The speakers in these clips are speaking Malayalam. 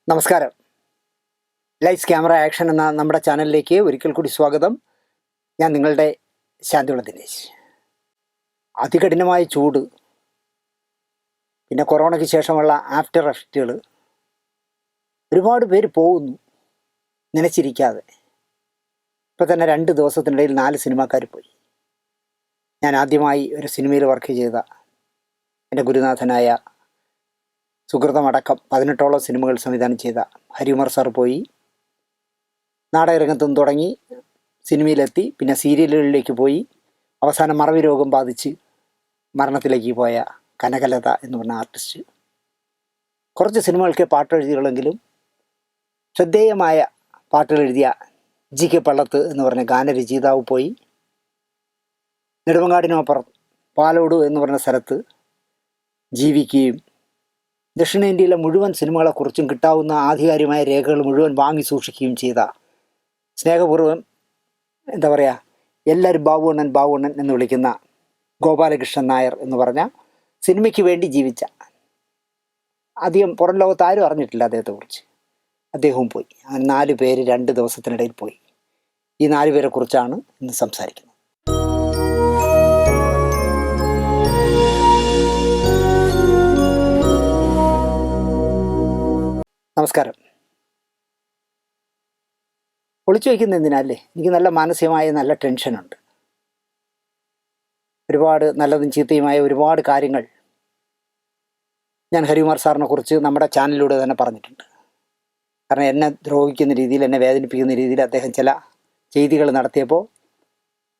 നമസ്കാരം. ലൈറ്റ്സ് ക്യാമറ ആക്ഷൻ എന്ന നമ്മുടെ ചാനലിലേക്ക് ഒരിക്കൽ കൂടി സ്വാഗതം. ഞാൻ നിങ്ങളുടെ ശാന്തിയുള്ള ദിനേശ്. അതികഠിനമായ ചൂട്, പിന്നെ കൊറോണയ്ക്ക് ശേഷമുള്ള ആഫ്റ്റർ എഫക്റ്റുകൾ, ഒരുപാട് പേര് പോകുന്നു നനച്ചിരിക്കാതെ. ഇപ്പോൾ തന്നെ 2 ദിവസത്തിനിടയിൽ 4 സിനിമാക്കാർ പോയി. ഞാൻ ആദ്യമായി ഒരു സിനിമയിൽ വർക്ക് ചെയ്ത എൻ്റെ ഗുരുനാഥനായ സുഹൃതമടക്കം 18ഓളം സിനിമകൾ സംവിധാനം ചെയ്ത ഹരികുമാർ സാർ പോയി. നാടകരംഗത്തും തുടങ്ങി സിനിമയിലെത്തി, പിന്നെ സീരിയലുകളിലേക്ക് പോയി, അവസാനം മറവി രോഗം ബാധിച്ച് മരണത്തിലേക്ക് പോയ കനകലത എന്ന് പറഞ്ഞ ആർട്ടിസ്റ്റ്. കുറച്ച് സിനിമകൾക്ക് പാട്ടെഴുതിയുള്ളെങ്കിലും ശ്രദ്ധേയമായ പാട്ടുകൾ എഴുതിയ GK പള്ളത്ത് എന്ന് പറഞ്ഞ ഗാനരചയിതാവ് പോയി. നെടുമങ്ങാടിനപ്പുറം പാലോട് എന്ന് പറഞ്ഞ സ്ഥലത്ത് ജീവിക്കുകയും ദക്ഷിണേന്ത്യയിലെ മുഴുവൻ സിനിമകളെക്കുറിച്ചും കിട്ടാവുന്ന ആധികാരികമായ രേഖകൾ മുഴുവൻ വാങ്ങി സൂക്ഷിക്കുകയും ചെയ്ത, സ്നേഹപൂർവ്വം എല്ലാവരും ബാബുണ്ണൻ എന്ന് വിളിക്കുന്ന ഗോപാലകൃഷ്ണൻ നായർ എന്ന് പറഞ്ഞ സിനിമയ്ക്ക് വേണ്ടി ജീവിച്ച, അധികം പുറം ലോകത്ത് ആരും അറിഞ്ഞിട്ടില്ല അദ്ദേഹത്തെക്കുറിച്ച്. അദ്ദേഹവും പോയി. അങ്ങനെ 4 പേര് 2 ദിവസത്തിനിടയിൽ പോയി. ഈ 4 പേരെക്കുറിച്ചാണ് ഇന്ന് സംസാരിക്കുന്നത്. നമസ്കാരം. ഒളിച്ചു വയ്ക്കുന്ന എന്തിനല്ലേ? എനിക്ക് നല്ല മാനസികമായ നല്ല ടെൻഷനുണ്ട്. ഒരുപാട് നല്ലതും ചീത്തയുമായ ഒരുപാട് കാര്യങ്ങൾ ഞാൻ ഹരികുമാർ സാറിനെ കുറിച്ച് നമ്മുടെ ചാനലിലൂടെ തന്നെ പറഞ്ഞിട്ടുണ്ട്. കാരണം എന്നെ ദ്രോഹിക്കുന്ന രീതിയിൽ, എന്നെ വേദനിപ്പിക്കുന്ന രീതിയിൽ അദ്ദേഹം ചില ചെയ്തികൾ നടത്തിയപ്പോൾ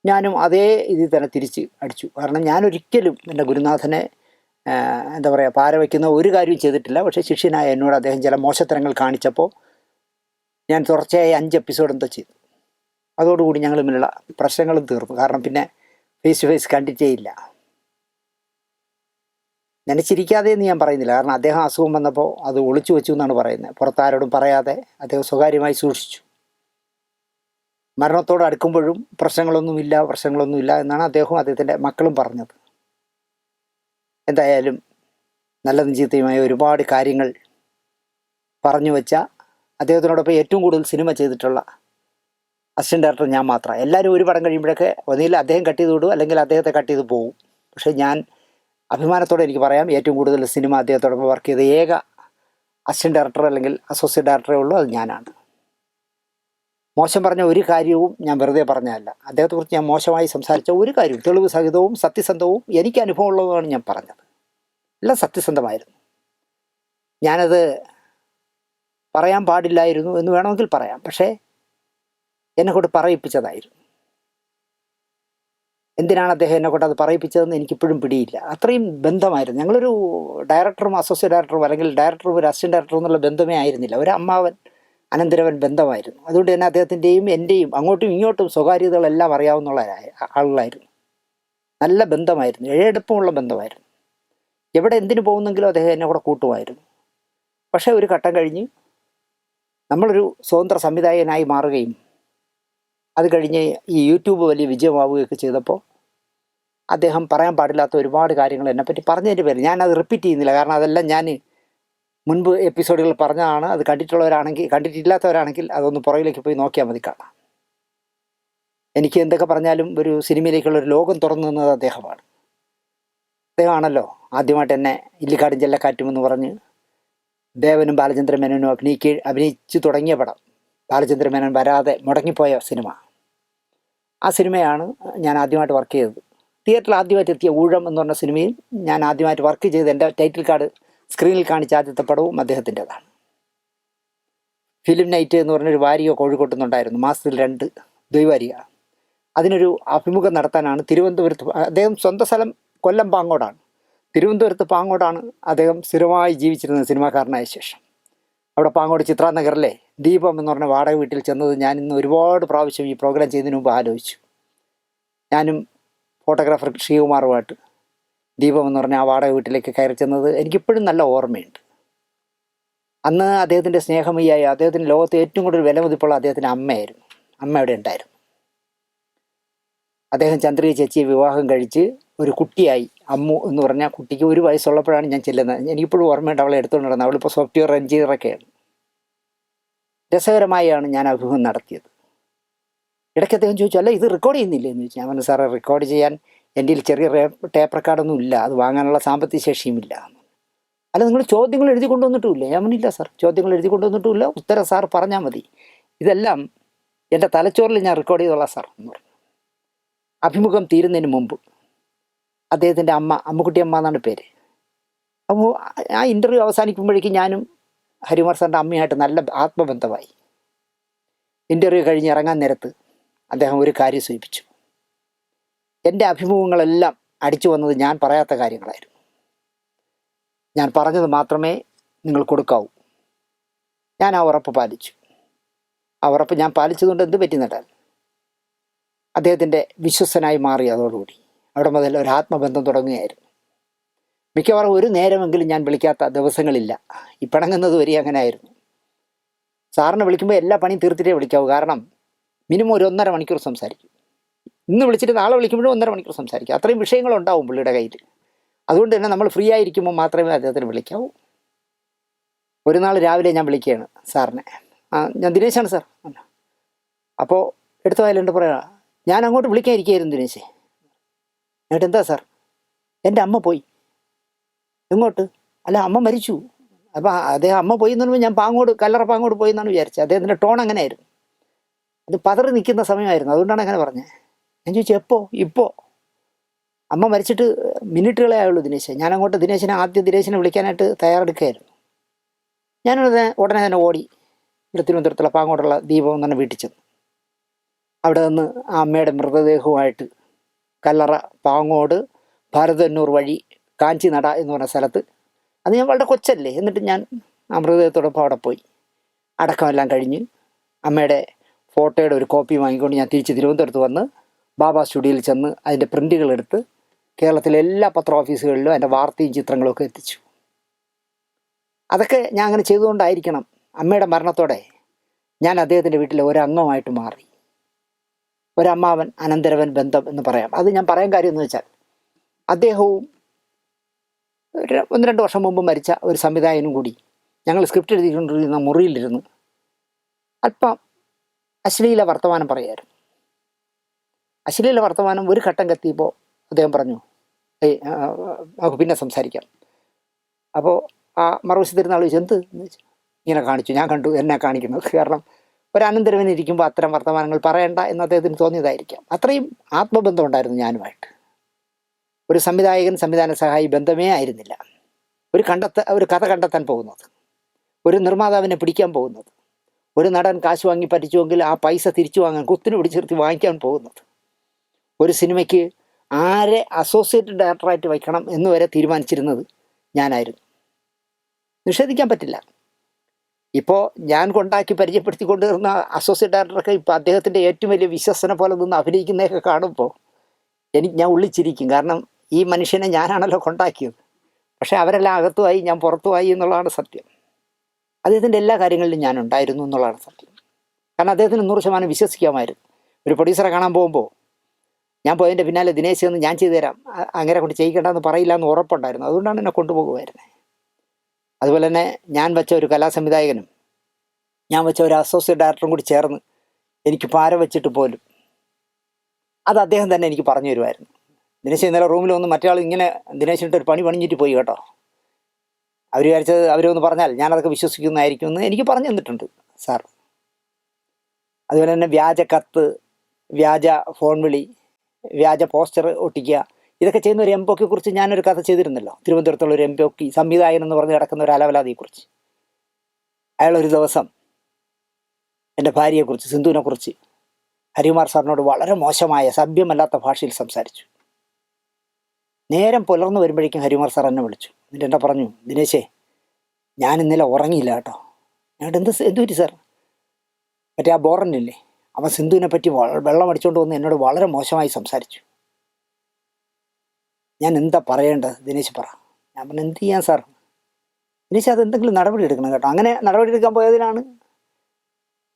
ഞാനും അതേ ഇതിൽ തന്നെ തിരിച്ച് അടിച്ചു. കാരണം ഞാനൊരിക്കലും എൻ്റെ ഗുരുനാഥനെ പാര വയ്ക്കുന്ന ഒരു കാര്യവും ചെയ്തിട്ടില്ല. പക്ഷേ ശിഷ്യനായ എന്നോട് അദ്ദേഹം ചില മോശത്തരങ്ങൾ കാണിച്ചപ്പോൾ ഞാൻ തുടർച്ചയായി 5 എപ്പിസോഡ് എന്തോ ചെയ്തു. അതോടുകൂടി ഞങ്ങൾ തമ്മിലുള്ള പ്രശ്നങ്ങളും തീർന്നു. കാരണം പിന്നെ ഫേസ് ടു ഫേസ് കണ്ടിട്ടേ ഇല്ല. നനച്ചിരിക്കാതെ എന്ന് ഞാൻ പറയുന്നില്ല. കാരണം അദ്ദേഹം അസുഖം വന്നപ്പോൾ അത് ഒളിച്ചു വെച്ചു എന്നാണ് പറയുന്നത്. പുറത്താരോടും പറയാതെ അദ്ദേഹം സ്വകാര്യമായി സൂക്ഷിച്ചു. മരണത്തോട് അടുക്കുമ്പോഴും പ്രശ്നങ്ങളൊന്നുമില്ല എന്നാണ് അദ്ദേഹവും അദ്ദേഹത്തിൻ്റെ മക്കളും പറഞ്ഞത്. എന്തായാലും നല്ലതും ചീത്തയുമായ ഒരുപാട് കാര്യങ്ങൾ പറഞ്ഞു വെച്ച, അദ്ദേഹത്തിനോടൊപ്പം ഏറ്റവും കൂടുതൽ സിനിമ ചെയ്തിട്ടുള്ള അസിസ്റ്റൻ്റ് ഡയറക്ടർ ഞാൻ മാത്രമാണ്. എല്ലാവരും ഒരു പടം കഴിയുമ്പോഴൊക്കെ ഒന്നുകിൽ അദ്ദേഹം കട്ട് ചെയ്ത് വിടും, അല്ലെങ്കിൽ അദ്ദേഹത്തെ കട്ട് ചെയ്ത് പോകും. പക്ഷേ ഞാൻ അഭിമാനത്തോടെ എനിക്ക് പറയാം, ഏറ്റവും കൂടുതൽ സിനിമ അദ്ദേഹത്തോടൊപ്പം വർക്ക് ചെയ്ത ഏക അസിസ്റ്റൻ്റ് ഡയറക്ടർ അല്ലെങ്കിൽ അസോസിയേറ്റ് ഡയറക്ടറേ ഉള്ളൂ, അത് ഞാനാണ്. മോശം പറഞ്ഞ ഒരു കാര്യവും ഞാൻ വെറുതെ പറഞ്ഞതല്ല. അദ്ദേഹത്തെക്കുറിച്ച് ഞാൻ മോശമായി സംസാരിച്ച ഒരു കാര്യവും തെളിവ് സഹിതവും സത്യസന്ധവും എനിക്ക് അനുഭവമുള്ളതുമാണ് ഞാൻ പറഞ്ഞത്. എല്ലാം സത്യസന്ധമായിരുന്നു. ഞാനത് പറയാൻ പാടില്ലായിരുന്നു എന്ന് വേണമെങ്കിൽ പറയാം. പക്ഷേ എന്നെക്കൊണ്ട് പറയിപ്പിച്ചതായിരുന്നു. എന്തിനാണ് അദ്ദേഹം എന്നെക്കൊണ്ട് അത് പറയിപ്പിച്ചതെന്ന് എനിക്കിപ്പോഴും പിടിയില്ല. അത്രയും ബന്ധമായിരുന്നു. ഞങ്ങളൊരു ഡയറക്ടറും അസോസിയേറ്റ് ഡയറക്ടറും അല്ലെങ്കിൽ ഡയറക്ടറും ഒരു അസിസ്റ്റൻ്റ് ഡയറക്ടറും എന്നുള്ള ബന്ധമേ ആയിരുന്നില്ല. ഒരു അമ്മാവൻ അനന്തരവൻ ബന്ധമായിരുന്നു. അതുകൊണ്ട് തന്നെ അദ്ദേഹത്തിൻ്റെയും എൻ്റെയും അങ്ങോട്ടും ഇങ്ങോട്ടും സ്വകാര്യതകളെല്ലാം അറിയാവുന്ന ആളുകളായിരുന്നു. നല്ല ബന്ധമായിരുന്നു. ഇഴയെടുപ്പമുള്ള ബന്ധമായിരുന്നു. എവിടെ എന്തിനു പോകുന്നെങ്കിലും അദ്ദേഹം എന്നെ കൂടെ കൂട്ടുമായിരുന്നു. പക്ഷേ ഒരു ഘട്ടം കഴിഞ്ഞ് നമ്മളൊരു സ്വതന്ത്ര സംവിധായകനായി മാറുകയും അത് കഴിഞ്ഞ് ഈ യൂട്യൂബ് വലിയ വിജയമാവുകയൊക്കെ ചെയ്തപ്പോൾ അദ്ദേഹം പറയാൻ പാടില്ലാത്ത ഒരുപാട് കാര്യങ്ങൾ എന്നെപ്പറ്റി പറഞ്ഞതിൻ്റെ പേര് ഞാനത് റിപ്പീറ്റ് ചെയ്യുന്നില്ല. കാരണം അതെല്ലാം ഞാൻ മുൻപ് എപ്പിസോഡുകൾ പറഞ്ഞതാണ്. അത് കണ്ടിട്ടില്ലാത്തവരാണെങ്കിൽ അതൊന്ന് പുറകിലേക്ക് പോയി നോക്കിയാൽ മതി, കാണാം. എനിക്ക് എന്തൊക്കെ പറഞ്ഞാലും ഒരു സിനിമയിലേക്കുള്ളൊരു ലോകം തുറന്നു തന്നത് അദ്ദേഹമാണ്. അദ്ദേഹമാണല്ലോ ആദ്യമായിട്ട് എന്നെ ഇല്ലിക്കാടും ചെല്ലക്കാറ്റും എന്ന് പറഞ്ഞ് ദേവനും ബാലചന്ദ്ര മേനോനും അഭിനയിച്ചു തുടങ്ങിയ പടം, ബാലചന്ദ്ര മേനോൻ വരാതെ മുടങ്ങിപ്പോയ സിനിമ. ആ സിനിമയാണ് ഞാൻ ആദ്യമായിട്ട് വർക്ക് ചെയ്തത്. തിയേറ്ററിൽ ആദ്യമായിട്ട് എത്തിയ ഊഴം എന്ന് പറഞ്ഞ സിനിമയിൽ ഞാൻ ആദ്യമായിട്ട് വർക്ക് ചെയ്ത് എൻ്റെ ടൈറ്റിൽ കാർഡ് സ്ക്രീനിൽ കാണിച്ച ആദ്യത്തെ പടവും അദ്ദേഹത്തിൻ്റെതാണ്. ഫിലിം നൈറ്റ് എന്ന് പറഞ്ഞൊരു വാരിക കോഴിക്കോട്ടുന്നുണ്ടായിരുന്നു, മാസത്തിൽ 2 ദ്വൈവാരിക. അതിനൊരു അഭിമുഖം നടത്താനാണ് തിരുവനന്തപുരത്ത്, അദ്ദേഹം സ്വന്തം സ്ഥലം കൊല്ലം പാങ്ങോടാണ്, തിരുവനന്തപുരത്ത് പാങ്ങോടാണ് അദ്ദേഹം സ്ഥിരമായി ജീവിച്ചിരുന്നത് സിനിമാക്കാരനായ ശേഷം. അവിടെ പാങ്ങോട് ചിത്രാനഗറിലെ ദീപം എന്ന് പറഞ്ഞ വാടക വീട്ടിൽ ചെന്നത് ഞാൻ ഇന്ന് ഒരുപാട് പ്രാവശ്യം ഈ പ്രോഗ്രാം ചെയ്യുന്നതിന് മുമ്പ് ആലോചിച്ചു. ഞാനും ഫോട്ടോഗ്രാഫർ ശ്രീകുമാറുമായിട്ട് ദീപം എന്ന് പറഞ്ഞ ആ വാടക വീട്ടിലേക്ക് കയറി ചെന്നത് എനിക്കിപ്പോഴും നല്ല ഓർമ്മയുണ്ട്. അന്ന് അദ്ദേഹത്തിൻ്റെ സ്നേഹമയ്യായ, അദ്ദേഹത്തിൻ്റെ ലോകത്തെ ഏറ്റവും കൂടുതൽ വിലമതിപ്പുള്ള അദ്ദേഹത്തിൻ്റെ അമ്മയായിരുന്നു. അമ്മ അവിടെ ഉണ്ടായിരുന്നു. അദ്ദേഹം ചന്ദ്രിക ചേച്ചിയെ വിവാഹം കഴിച്ച് ഒരു കുട്ടിയായി, അമ്മു എന്ന് പറഞ്ഞ കുട്ടിക്ക് 1 വയസ്സുള്ളപ്പോഴാണ് ഞാൻ ചെല്ലുന്നത്. എനിക്കിപ്പോഴും ഓർമ്മയുണ്ട്. അവളെ എടുത്തുകൊണ്ട് നടന്നത്. അവളിപ്പോൾ സോഫ്റ്റ്വെയർ എഞ്ചിനീയറൊക്കെയാണ്. രസകരമായാണ് ഞാൻ അഭിമുഖം നടത്തിയത്. ഇടയ്ക്ക് അദ്ദേഹം ചോദിച്ചു, അല്ല ഇത് റെക്കോർഡ് ചെയ്യുന്നില്ലേ എന്ന് ചോദിച്ചു. ഞാൻ പറഞ്ഞു, സാറേ റെക്കോർഡ് ചെയ്യാൻ എൻ്റെ കയ്യിൽ ചെറിയ ടേപ്പ് റെക്കോർഡൊന്നും ഇല്ല, അത് വാങ്ങാനുള്ള സാമ്പത്തിക ശേഷിയുമില്ല. അല്ല നിങ്ങൾ ചോദ്യങ്ങൾ എഴുതി കൊണ്ടുവന്നിട്ടുമില്ലേ? ഞാൻ പറഞ്ഞില്ല സാർ, ചോദ്യങ്ങൾ എഴുതി കൊണ്ടുവന്നിട്ടുമില്ല, ഉത്തരം സാർ പറഞ്ഞാൽ മതി, ഇതെല്ലാം എൻ്റെ തലച്ചോറിൽ ഞാൻ റെക്കോർഡ് ചെയ്തോളാം സാർ എന്ന് പറഞ്ഞു. അഭിമുഖം തീരുന്നതിന് മുമ്പ് അദ്ദേഹത്തിൻ്റെ അമ്മുക്കുട്ടി അമ്മ എന്നാണ് പേര്. അപ്പോൾ ആ ഇൻ്റർവ്യൂ അവസാനിക്കുമ്പോഴേക്കും ഞാനും ഹരികുമാർ സാറിൻ്റെ അമ്മയായിട്ട് നല്ല ആത്മബന്ധമായി. ഇൻ്റർവ്യൂ കഴിഞ്ഞ് ഇറങ്ങാൻ നേരത്ത് അദ്ദേഹം ഒരു കാര്യം സൂചിപ്പിച്ചു. എൻ്റെ അഭിമുഖങ്ങളെല്ലാം അടിച്ചു വന്നത് ഞാൻ പറയാത്ത കാര്യങ്ങളായിരുന്നു. ഞാൻ പറഞ്ഞത് മാത്രമേ നിങ്ങൾ കൊടുക്കാവൂ. ഞാൻ ആ ഉറപ്പ് പാലിച്ചു. ആ ഉറപ്പ് ഞാൻ പാലിച്ചതുകൊണ്ട് എന്ത് പറ്റി നട്ടാൽ അദ്ദേഹത്തിൻ്റെ വിശ്വസ്തനായി മാറി. അതോടുകൂടി അവിടെ മുതൽ ഒരു ആത്മബന്ധം തുടങ്ങുകയായിരുന്നു. മിക്കവാറും ഒരു നേരമെങ്കിലും ഞാൻ വിളിക്കാത്ത ദിവസങ്ങളില്ല. ഈ പിണങ്ങുന്നത് വരെ അങ്ങനെ ആയിരുന്നു. സാറിനെ വിളിക്കുമ്പോൾ എല്ലാ പണിയും തീർത്തിട്ടേ വിളിക്കാവൂ. കാരണം മിനിമം ഒരു 1.5 മണിക്കൂർ സംസാരിക്കും. ഇന്ന് വിളിച്ചിട്ട് നാളെ വിളിക്കുമ്പോഴും 1.5 മണിക്കൂർ സംസാരിക്കും. അത്രയും വിഷയങ്ങളുണ്ടാവും പുള്ളിയുടെ കയ്യിൽ. അതുകൊണ്ട് തന്നെ നമ്മൾ ഫ്രീ ആയിരിക്കുമ്പോൾ മാത്രമേ അദ്ദേഹത്തിന് വിളിക്കാവൂ. ഒരു നാൾ രാവിലെ ഞാൻ വിളിക്കുകയാണ് സാറിനെ. ഞാൻ ദിനേശാണ് സാർ. അപ്പോൾ എടുത്ത വായിലുണ്ട് പറയാ, ഞാൻ അങ്ങോട്ട് വിളിക്കാതിരിക്കുകയായിരുന്നു ദിനേശേ. എന്നിട്ട് എന്താ സാർ? എൻ്റെ അമ്മ പോയി. എങ്ങോട്ട്? അല്ല, അമ്മ മരിച്ചു. അപ്പോൾ അദ്ദേഹം അമ്മ പോയി എന്ന് പറയുമ്പോൾ ഞാൻ കല്ലറ പാങ്ങോട് പോയി എന്നാണ് വിചാരിച്ചത്. അദ്ദേഹത്തിൻ്റെ ടോൺ അങ്ങനെ ആയിരുന്നു. അത് പതറി നിൽക്കുന്ന സമയമായിരുന്നു. അതുകൊണ്ടാണ് അങ്ങനെ പറഞ്ഞത്. ഞാൻ ചോദിച്ചു, എപ്പോൾ? ഇപ്പോൾ. അമ്മ മരിച്ചിട്ട് മിനിറ്റുകളേ ആയുള്ളൂ ദിനേശ്. ഞാനങ്ങോട്ട് ദിനേശിനെ വിളിക്കാനായിട്ട് തയ്യാറെടുക്കുകയായിരുന്നു. ഉടനെ തന്നെ ഓടി ഇവിടെ തിരുവനന്തപുരത്തുള്ള പാങ്ങോടുള്ള ദീപം എന്ന് പറഞ്ഞ വീട്ടിൽ ചെന്നു. അവിടെ നിന്ന് ആ അമ്മയുടെ മൃതദേഹവുമായിട്ട് കല്ലറ പാങ്ങോട് ഭാരതന്നൂർ വഴി കാഞ്ചിനട എന്ന് പറഞ്ഞ സ്ഥലത്ത്, അത് ഞാൻ വളരെ കൊച്ചല്ലേ, എന്നിട്ട് ഞാൻ ആ മൃതദേഹത്തോടൊപ്പം അവിടെ പോയി. അടക്കമെല്ലാം കഴിഞ്ഞ് അമ്മയുടെ ഫോട്ടോയുടെ ഒരു കോപ്പി വാങ്ങിക്കൊണ്ട് ഞാൻ തിരിച്ച് തിരുവനന്തപുരത്ത് വന്ന് ബാബ സ്റ്റുഡിയോയിൽ ചെന്ന് അതിൻ്റെ പ്രിൻ്റുകളെടുത്ത് കേരളത്തിലെ എല്ലാ പത്ര ഓഫീസുകളിലും എൻ്റെ വാർത്തയും ചിത്രങ്ങളൊക്കെ എത്തിച്ചു. അതൊക്കെ ഞാൻ അങ്ങനെ ചെയ്തുകൊണ്ടായിരിക്കണം അമ്മയുടെ മരണത്തോടെ ഞാൻ അദ്ദേഹത്തിൻ്റെ വീട്ടിലെ ഒരംഗമായിട്ട് മാറി. ഒരമ്മാവൻ അനന്തരവൻ ബന്ധം എന്ന് പറയാം. അത് ഞാൻ പറയാൻ കാര്യം എന്ന് വെച്ചാൽ, അദ്ദേഹവും 1-2 വർഷം മുമ്പ് മരിച്ച ഒരു സംവിധായകനും കൂടി ഞങ്ങൾ സ്ക്രിപ്റ്റ് എഴുതിക്കൊണ്ടിരുന്ന മുറിയിലിരുന്ന് അല്പം അശ്ലീല വർത്തമാനം പറയായിരുന്നു. അശ്ലീല വർത്തമാനം ഒരു ഘട്ടം കത്തിയപ്പോൾ അദ്ദേഹം പറഞ്ഞു, നമുക്ക് പിന്നെ സംസാരിക്കാം. അപ്പോൾ ആ മറുവശത്ത് തരുന്ന ആൾ ചോദിച്ചു, എന്ത് എന്ന് വെച്ചു. ഇങ്ങനെ കാണിച്ചു. ഞാൻ കണ്ടു എന്നെ കാണിക്കുന്നത്. കാരണം ഒരു അനന്തരവൻ ഇരിക്കുമ്പോൾ അത്തരം വർത്തമാനങ്ങൾ പറയണ്ട എന്ന് അദ്ദേഹത്തിന് തോന്നിയതായിരിക്കാം. അത്രയും ആത്മബന്ധം ഉണ്ടായിരുന്നു ഞാനുമായിട്ട്. ഒരു സംവിധാന സഹായി ബന്ധമേ ആയിരുന്നില്ല. ഒരു കഥ കണ്ടെത്താൻ പോകുന്നത്, ഒരു നിർമ്മാതാവിനെ പിടിക്കാൻ പോകുന്നത്, ഒരു നടൻ കാശ് വാങ്ങി പറ്റിച്ചുവെങ്കിൽ ആ പൈസ തിരിച്ചു വാങ്ങാൻ കുത്തിന് പിടിച്ചു നിർത്തി വാങ്ങിക്കാൻ പോകുന്നത്, ഒരു സിനിമയ്ക്ക് ആരെ അസോസിയേറ്റ് ഡയറക്ടറായിട്ട് വയ്ക്കണം എന്ന് വരെ തീരുമാനിച്ചിരുന്നത് ഞാനായിരുന്നു. നിഷേധിക്കാൻ പറ്റില്ല. ഇപ്പോൾ ഞാൻ കൊണ്ടാക്കി പരിചയപ്പെടുത്തിക്കൊണ്ടിരുന്ന അസോസിയേറ്റ് ഡയറക്ടറൊക്കെ ഇപ്പോൾ അദ്ദേഹത്തിൻ്റെ ഏറ്റവും വലിയ വിശ്വസനെ പോലെ നിന്ന് അഭിനയിക്കുന്നതൊക്കെ കാണുമ്പോൾ ഞാൻ ഉള്ളിച്ചിരിക്കും. കാരണം ഈ മനുഷ്യനെ ഞാനാണല്ലോ കൊണ്ടാക്കിയത്. പക്ഷേ അവരെല്ലാം അകത്തുമായി, ഞാൻ പുറത്തുമായി എന്നുള്ളതാണ് സത്യം. അദ്ദേഹത്തിൻ്റെ എല്ലാ കാര്യങ്ങളിലും ഞാൻ ഉണ്ടായിരുന്നു എന്നുള്ളതാണ് സത്യം. കാരണം അദ്ദേഹത്തിന് 100% വിശ്വസിക്കാമായിരുന്നു. ഒരു പ്രൊഡ്യൂസറെ കാണാൻ പോകുമ്പോൾ ഞാൻ പോയതിൻ്റെ പിന്നാലെ ദിനേശ് എന്ന് ഞാൻ ചെയ്തു തരാം, അങ്ങനെ കൊണ്ട് ചെയ്യിക്കേണ്ടെന്ന് പറയില്ല എന്ന് ഉറപ്പുണ്ടായിരുന്നു. അതുകൊണ്ടാണ് എന്നെ കൊണ്ടുപോകുമായിരുന്നത്. അതുപോലെ തന്നെ ഞാൻ വെച്ച ഒരു കലാസംവിധായകനും ഞാൻ വെച്ച ഒരു അസോസിയേറ്റ് ഡയറക്ടറും കൂടി ചേർന്ന് എനിക്ക് പാര വെച്ചിട്ട് പോലും അത് അദ്ദേഹം തന്നെ എനിക്ക് പറഞ്ഞു തരുമായിരുന്നു. ദിനേശ് ഇന്നലെ റൂമിൽ വന്ന് മറ്റേ ഇങ്ങനെ ദിനേശിനിട്ട് ഒരു പണി പണിഞ്ഞിട്ട് പോയി കേട്ടോ, അവർ വിചാരിച്ചത് അവരൊന്ന് പറഞ്ഞാൽ ഞാനതൊക്കെ വിശ്വസിക്കുന്നതായിരിക്കും എന്ന് എനിക്ക് പറഞ്ഞു തന്നിട്ടുണ്ട് സാർ. അതുപോലെ തന്നെ വ്യാജ കത്ത്, വ്യാജ ഫോൺ വിളി, വ്യാജ പോസ്റ്റർ ഒട്ടിക്കുക, ഇതൊക്കെ ചെയ്യുന്ന ഒരു എംപോക്കെ കുറിച്ച് ഞാനൊരു കഥ ചെയ്തിരുന്നല്ലോ. തിരുവനന്തപുരത്തുള്ള ഒരു എംപോക്കി സംവിധായകൻ എന്ന് പറഞ്ഞ് കിടക്കുന്ന ഒരു അലവലാതിയെക്കുറിച്ച്. അയാളൊരു ദിവസം എൻ്റെ ഭാര്യയെക്കുറിച്ച്, സിന്ധുവിനെക്കുറിച്ച് ഹരികുമാർ സാറിനോട് വളരെ മോശമായ സഭ്യമല്ലാത്ത ഭാഷയിൽ സംസാരിച്ചു. നേരം പുലർന്നു വരുമ്പോഴേക്കും ഹരികുമാർ സാർ എന്നെ വിളിച്ചു. എന്നിട്ട് എന്നെ പറഞ്ഞു, ദിനേശേ ഞാൻ ഇന്നലെ ഉറങ്ങിയില്ല കേട്ടോ. ഞങ്ങളുടെ എന്ത് പറ്റി സാർ? മറ്റേ ആ ബോറനില്ലേ, അവൻ സിന്ധുവിനെ പറ്റി വെള്ളം അടിച്ചുകൊണ്ട് വന്ന് എന്നോട് വളരെ മോശമായി സംസാരിച്ചു. ഞാൻ എന്താ പറയേണ്ടത് ദിനേശ് പറ. ഞാൻ പറഞ്ഞു, എന്ത് ചെയ്യാൻ സാർ? ദിനേശ് അതെന്തെങ്കിലും നടപടി എടുക്കണം കേട്ടോ. അങ്ങനെ നടപടി എടുക്കാൻ പോയതിനാണ്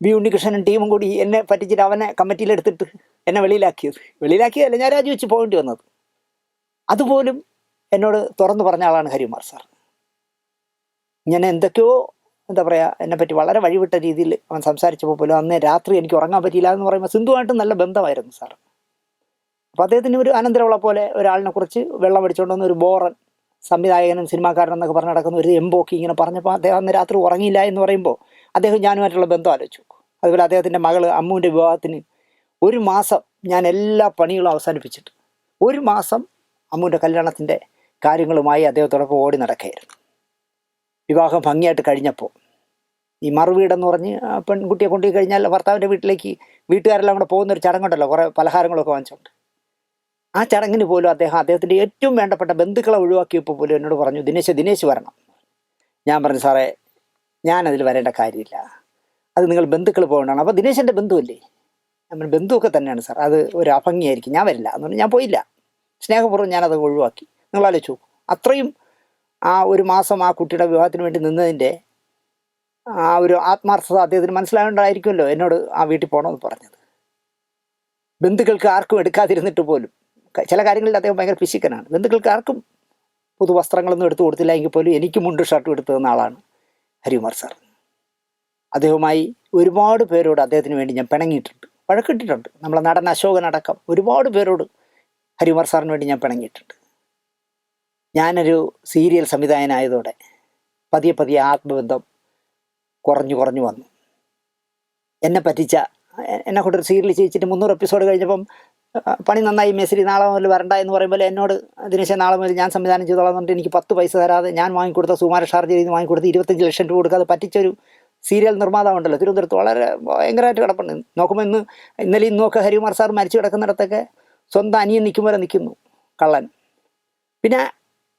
ബി ഉണ്ണികൃഷ്ണനും ടീമും കൂടി എന്നെ പറ്റിച്ചിട്ട് അവനെ കമ്മിറ്റിയിലെടുത്തിട്ട് എന്നെ വെളിയിലാക്കിയതല്ല, ഞാൻ രാജിവെച്ച് പോകേണ്ടി വന്നത്. അതുപോലും എന്നോട് തുറന്നു പറഞ്ഞ ആളാണ് ഹരികുമാർ സാർ. ഇങ്ങനെ എന്തൊക്കെയോ എന്താ പറയുക, എന്നെപ്പറ്റി വളരെ വഴിവിട്ട രീതിയിൽ അവൻ സംസാരിച്ചപ്പോൾ പോലും അന്ന് രാത്രി എനിക്ക് ഉറങ്ങാൻ പറ്റിയില്ല എന്ന് പറയുമ്പോൾ സിന്ധുവായിട്ട് നല്ല ബന്ധമായിരുന്നു സാർ. അപ്പോൾ അദ്ദേഹത്തിന് ഒരു അനന്തരവളെ പോലെ ഒരാളിനെ കുറിച്ച് വെള്ളം അടിച്ചുകൊണ്ട് വന്ന ഒരു ബോറൻ സംവിധായകനും സിനിമാക്കാരനെന്നൊക്കെ പറഞ്ഞ് നടക്കുന്ന ഒരു എംബോക്കി ഇങ്ങനെ പറഞ്ഞപ്പോൾ അദ്ദേഹം അന്ന് രാത്രി ഉറങ്ങിയില്ല എന്ന് പറയുമ്പോൾ അദ്ദേഹം ഞാനുമായിട്ടുള്ള ബന്ധം ആലോചിച്ചു. അതുപോലെ അദ്ദേഹത്തിൻ്റെ മകൾ അമ്മുവിൻ്റെ വിവാഹത്തിന് 1 മാസം ഞാൻ എല്ലാ പണികളും അവസാനിപ്പിച്ചിട്ട് 1 മാസം അമ്മുവിൻ്റെ കല്യാണത്തിൻ്റെ കാര്യങ്ങളുമായി അദ്ദേഹത്തോടൊപ്പം ഓടി നടക്കുകയായിരുന്നു. വിവാഹം ഭംഗിയായിട്ട് കഴിഞ്ഞപ്പോൾ ഈ മറുവീടെന്ന് പറഞ്ഞ് പെൺകുട്ടിയെ കൊണ്ടുപോയി കഴിഞ്ഞാൽ ഭർത്താവിൻ്റെ വീട്ടിലേക്ക് വീട്ടുകാരെല്ലാം കൂടെ പോകുന്നൊരു ചടങ്ങുണ്ടല്ലോ, കുറേ പലഹാരങ്ങളൊക്കെ വാങ്ങിച്ചുകൊണ്ട്. ആ ചടങ്ങിന് പോലും അദ്ദേഹത്തിൻ്റെ ഏറ്റവും വേണ്ടപ്പെട്ട ബന്ധുക്കളെ ഒഴിവാക്കിയപ്പോൾ പോലും എന്നോട് പറഞ്ഞു, ദിനേശ് വരണം. ഞാൻ പറഞ്ഞു, സാറേ ഞാനതിൽ വരേണ്ട കാര്യമില്ല, അത് നിങ്ങൾ ബന്ധുക്കൾ പോകേണ്ടതാണ്. അപ്പോൾ ദിനേശൻ്റെ ബന്ധുവല്ലേ? നമ്മൾ ബന്ധുവൊക്കെ തന്നെയാണ് സാർ, അത് ഒരു അഭംഗിയായിരിക്കും, ഞാൻ വരില്ല എന്ന് പറഞ്ഞാൽ ഞാൻ പോയില്ല. സ്നേഹപൂർവ്വം ഞാനത് ഒഴിവാക്കി. നിങ്ങൾ ആലോചിച്ചു, അത്രയും ആ 1 മാസം ആ കുട്ടിയുടെ വിവാഹത്തിന് വേണ്ടി നിന്നതിൻ്റെ ആ ഒരു ആത്മാർത്ഥത അദ്ദേഹത്തിന് മനസ്സിലാകേണ്ടതായിരിക്കുമല്ലോ എന്നോട് ആ വീട്ടിൽ പോകണമെന്ന് പറഞ്ഞത്. ബന്ധുക്കൾക്ക് ആർക്കും എടുക്കാതിരുന്നിട്ട് പോലും ചില കാര്യങ്ങളിൽ അദ്ദേഹം ഭയങ്കര പിശുക്കനാണ്. ബന്ധുക്കൾക്ക് ആർക്കും പുതുവസ്ത്രങ്ങളൊന്നും എടുത്തു കൊടുത്തില്ല എങ്കിൽ പോലും എനിക്ക് മുണ്ടും ഷർട്ടും എടുത്തു തന്ന ആളാണ് ഹരികുമാർ സാർ. അദ്ദേഹവുമായി ഒരുപാട് പേരോട് അദ്ദേഹത്തിന് വേണ്ടി ഞാൻ പിണങ്ങിയിട്ടുണ്ട്, വഴക്കിട്ടിട്ടുണ്ട്. നമ്മളെ നടൻ അശോകനടക്കം ഒരുപാട് പേരോട് ഹരികുമാർ സാറിന് വേണ്ടി ഞാൻ പിണങ്ങിയിട്ടുണ്ട്. ഞാനൊരു സീരിയൽ സംവിധായകനായതോടെ പതിയെ ആത്മബന്ധം കുറഞ്ഞു വന്നു. എന്നെ പറ്റിച്ച എന്നെ കൊണ്ടൊരു സീരിയൽ ചെയ്യിച്ചിട്ട് 300 എപ്പിസോഡ് കഴിഞ്ഞപ്പം പണി നന്നായി മേശ്രി നാളെ മുതൽ വരണ്ട എന്ന് പറയുമ്പോൾ എന്നോട് ദിനേശൻ നാളെ മുതൽ ഞാൻ സംവിധാനം ചെയ്തോളാം എന്നിട്ട് എനിക്ക് 10 പൈസ തരാതെ ഞാൻ വാങ്ങിക്കൊടുത്ത സുമാര ഷാർജയിൽ നിന്ന് വാങ്ങിക്കൊടുത്ത് 25 ലക്ഷം രൂപ കൊടുക്കാതെ പറ്റിച്ചൊരു സീരിയൽ നിർമ്മാതാവുണ്ടല്ലോ തിരുവനന്തപുരത്ത്, വളരെ ഭയങ്കരമായിട്ട് കിടപ്പുണ്ട്. നോക്കുമ്പോൾ ഇന്നലെ ഇന്നൊക്കെ ഹരികുമാർ സാർ മരിച്ചു കിടക്കുന്നിടത്തൊക്കെ സ്വന്തം അനിയൻ നിൽക്കുന്നു കള്ളൻ. പിന്നെ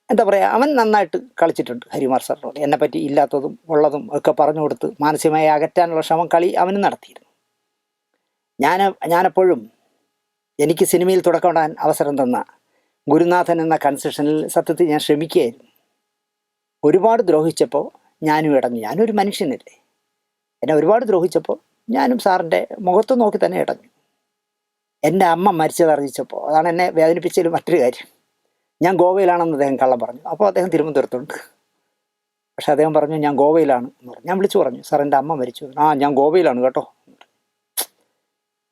എന്താ പറയുക, അവൻ നന്നായിട്ട് കളിച്ചിട്ടുണ്ട് ഹരികുമാർ സാറിനോട്. എന്നെപ്പറ്റി ഇല്ലാത്തതും ഉള്ളതും ഒക്കെ പറഞ്ഞു കൊടുത്ത് മാനസികമായി അകറ്റാനുള്ള ശ്രമം അവനും നടത്തിയിരുന്നു. ഞാനെപ്പോഴും എനിക്ക് സിനിമയിൽ തുടക്കമിടാൻ അവസരം തന്ന ഗുരുനാഥൻ എന്ന കൺസെഷനിൽ സത്യത്തിൽ ഞാൻ ശ്രമിക്കുകയായിരുന്നു. ഒരുപാട് ദ്രോഹിച്ചപ്പോൾ ഞാനും ഇടഞ്ഞു. ഞാനൊരു മനുഷ്യനല്ലേ, എന്നെ ഒരുപാട് ദ്രോഹിച്ചപ്പോൾ ഞാനും സാറിൻ്റെ മുഖത്ത് നോക്കി തന്നെ ഇടഞ്ഞു. എൻ്റെ അമ്മ മരിച്ചതറിയിച്ചപ്പോൾ അതാണ് എന്നെ വേദനിപ്പിച്ചതിൽ മറ്റൊരു കാര്യം. ഞാൻ ഗോവയിലാണെന്ന് അദ്ദേഹം കള്ളം പറഞ്ഞു. അപ്പോൾ അദ്ദേഹം തിരുവനന്തപുരത്തുണ്ട്, പക്ഷെ അദ്ദേഹം പറഞ്ഞു ഞാൻ ഗോവയിലാണ് എന്ന് പറഞ്ഞു. ഞാൻ വിളിച്ചു പറഞ്ഞു, സാർ എൻ്റെ അമ്മ മരിച്ചു. ഞാൻ ഗോവയിലാണ് കേട്ടോ.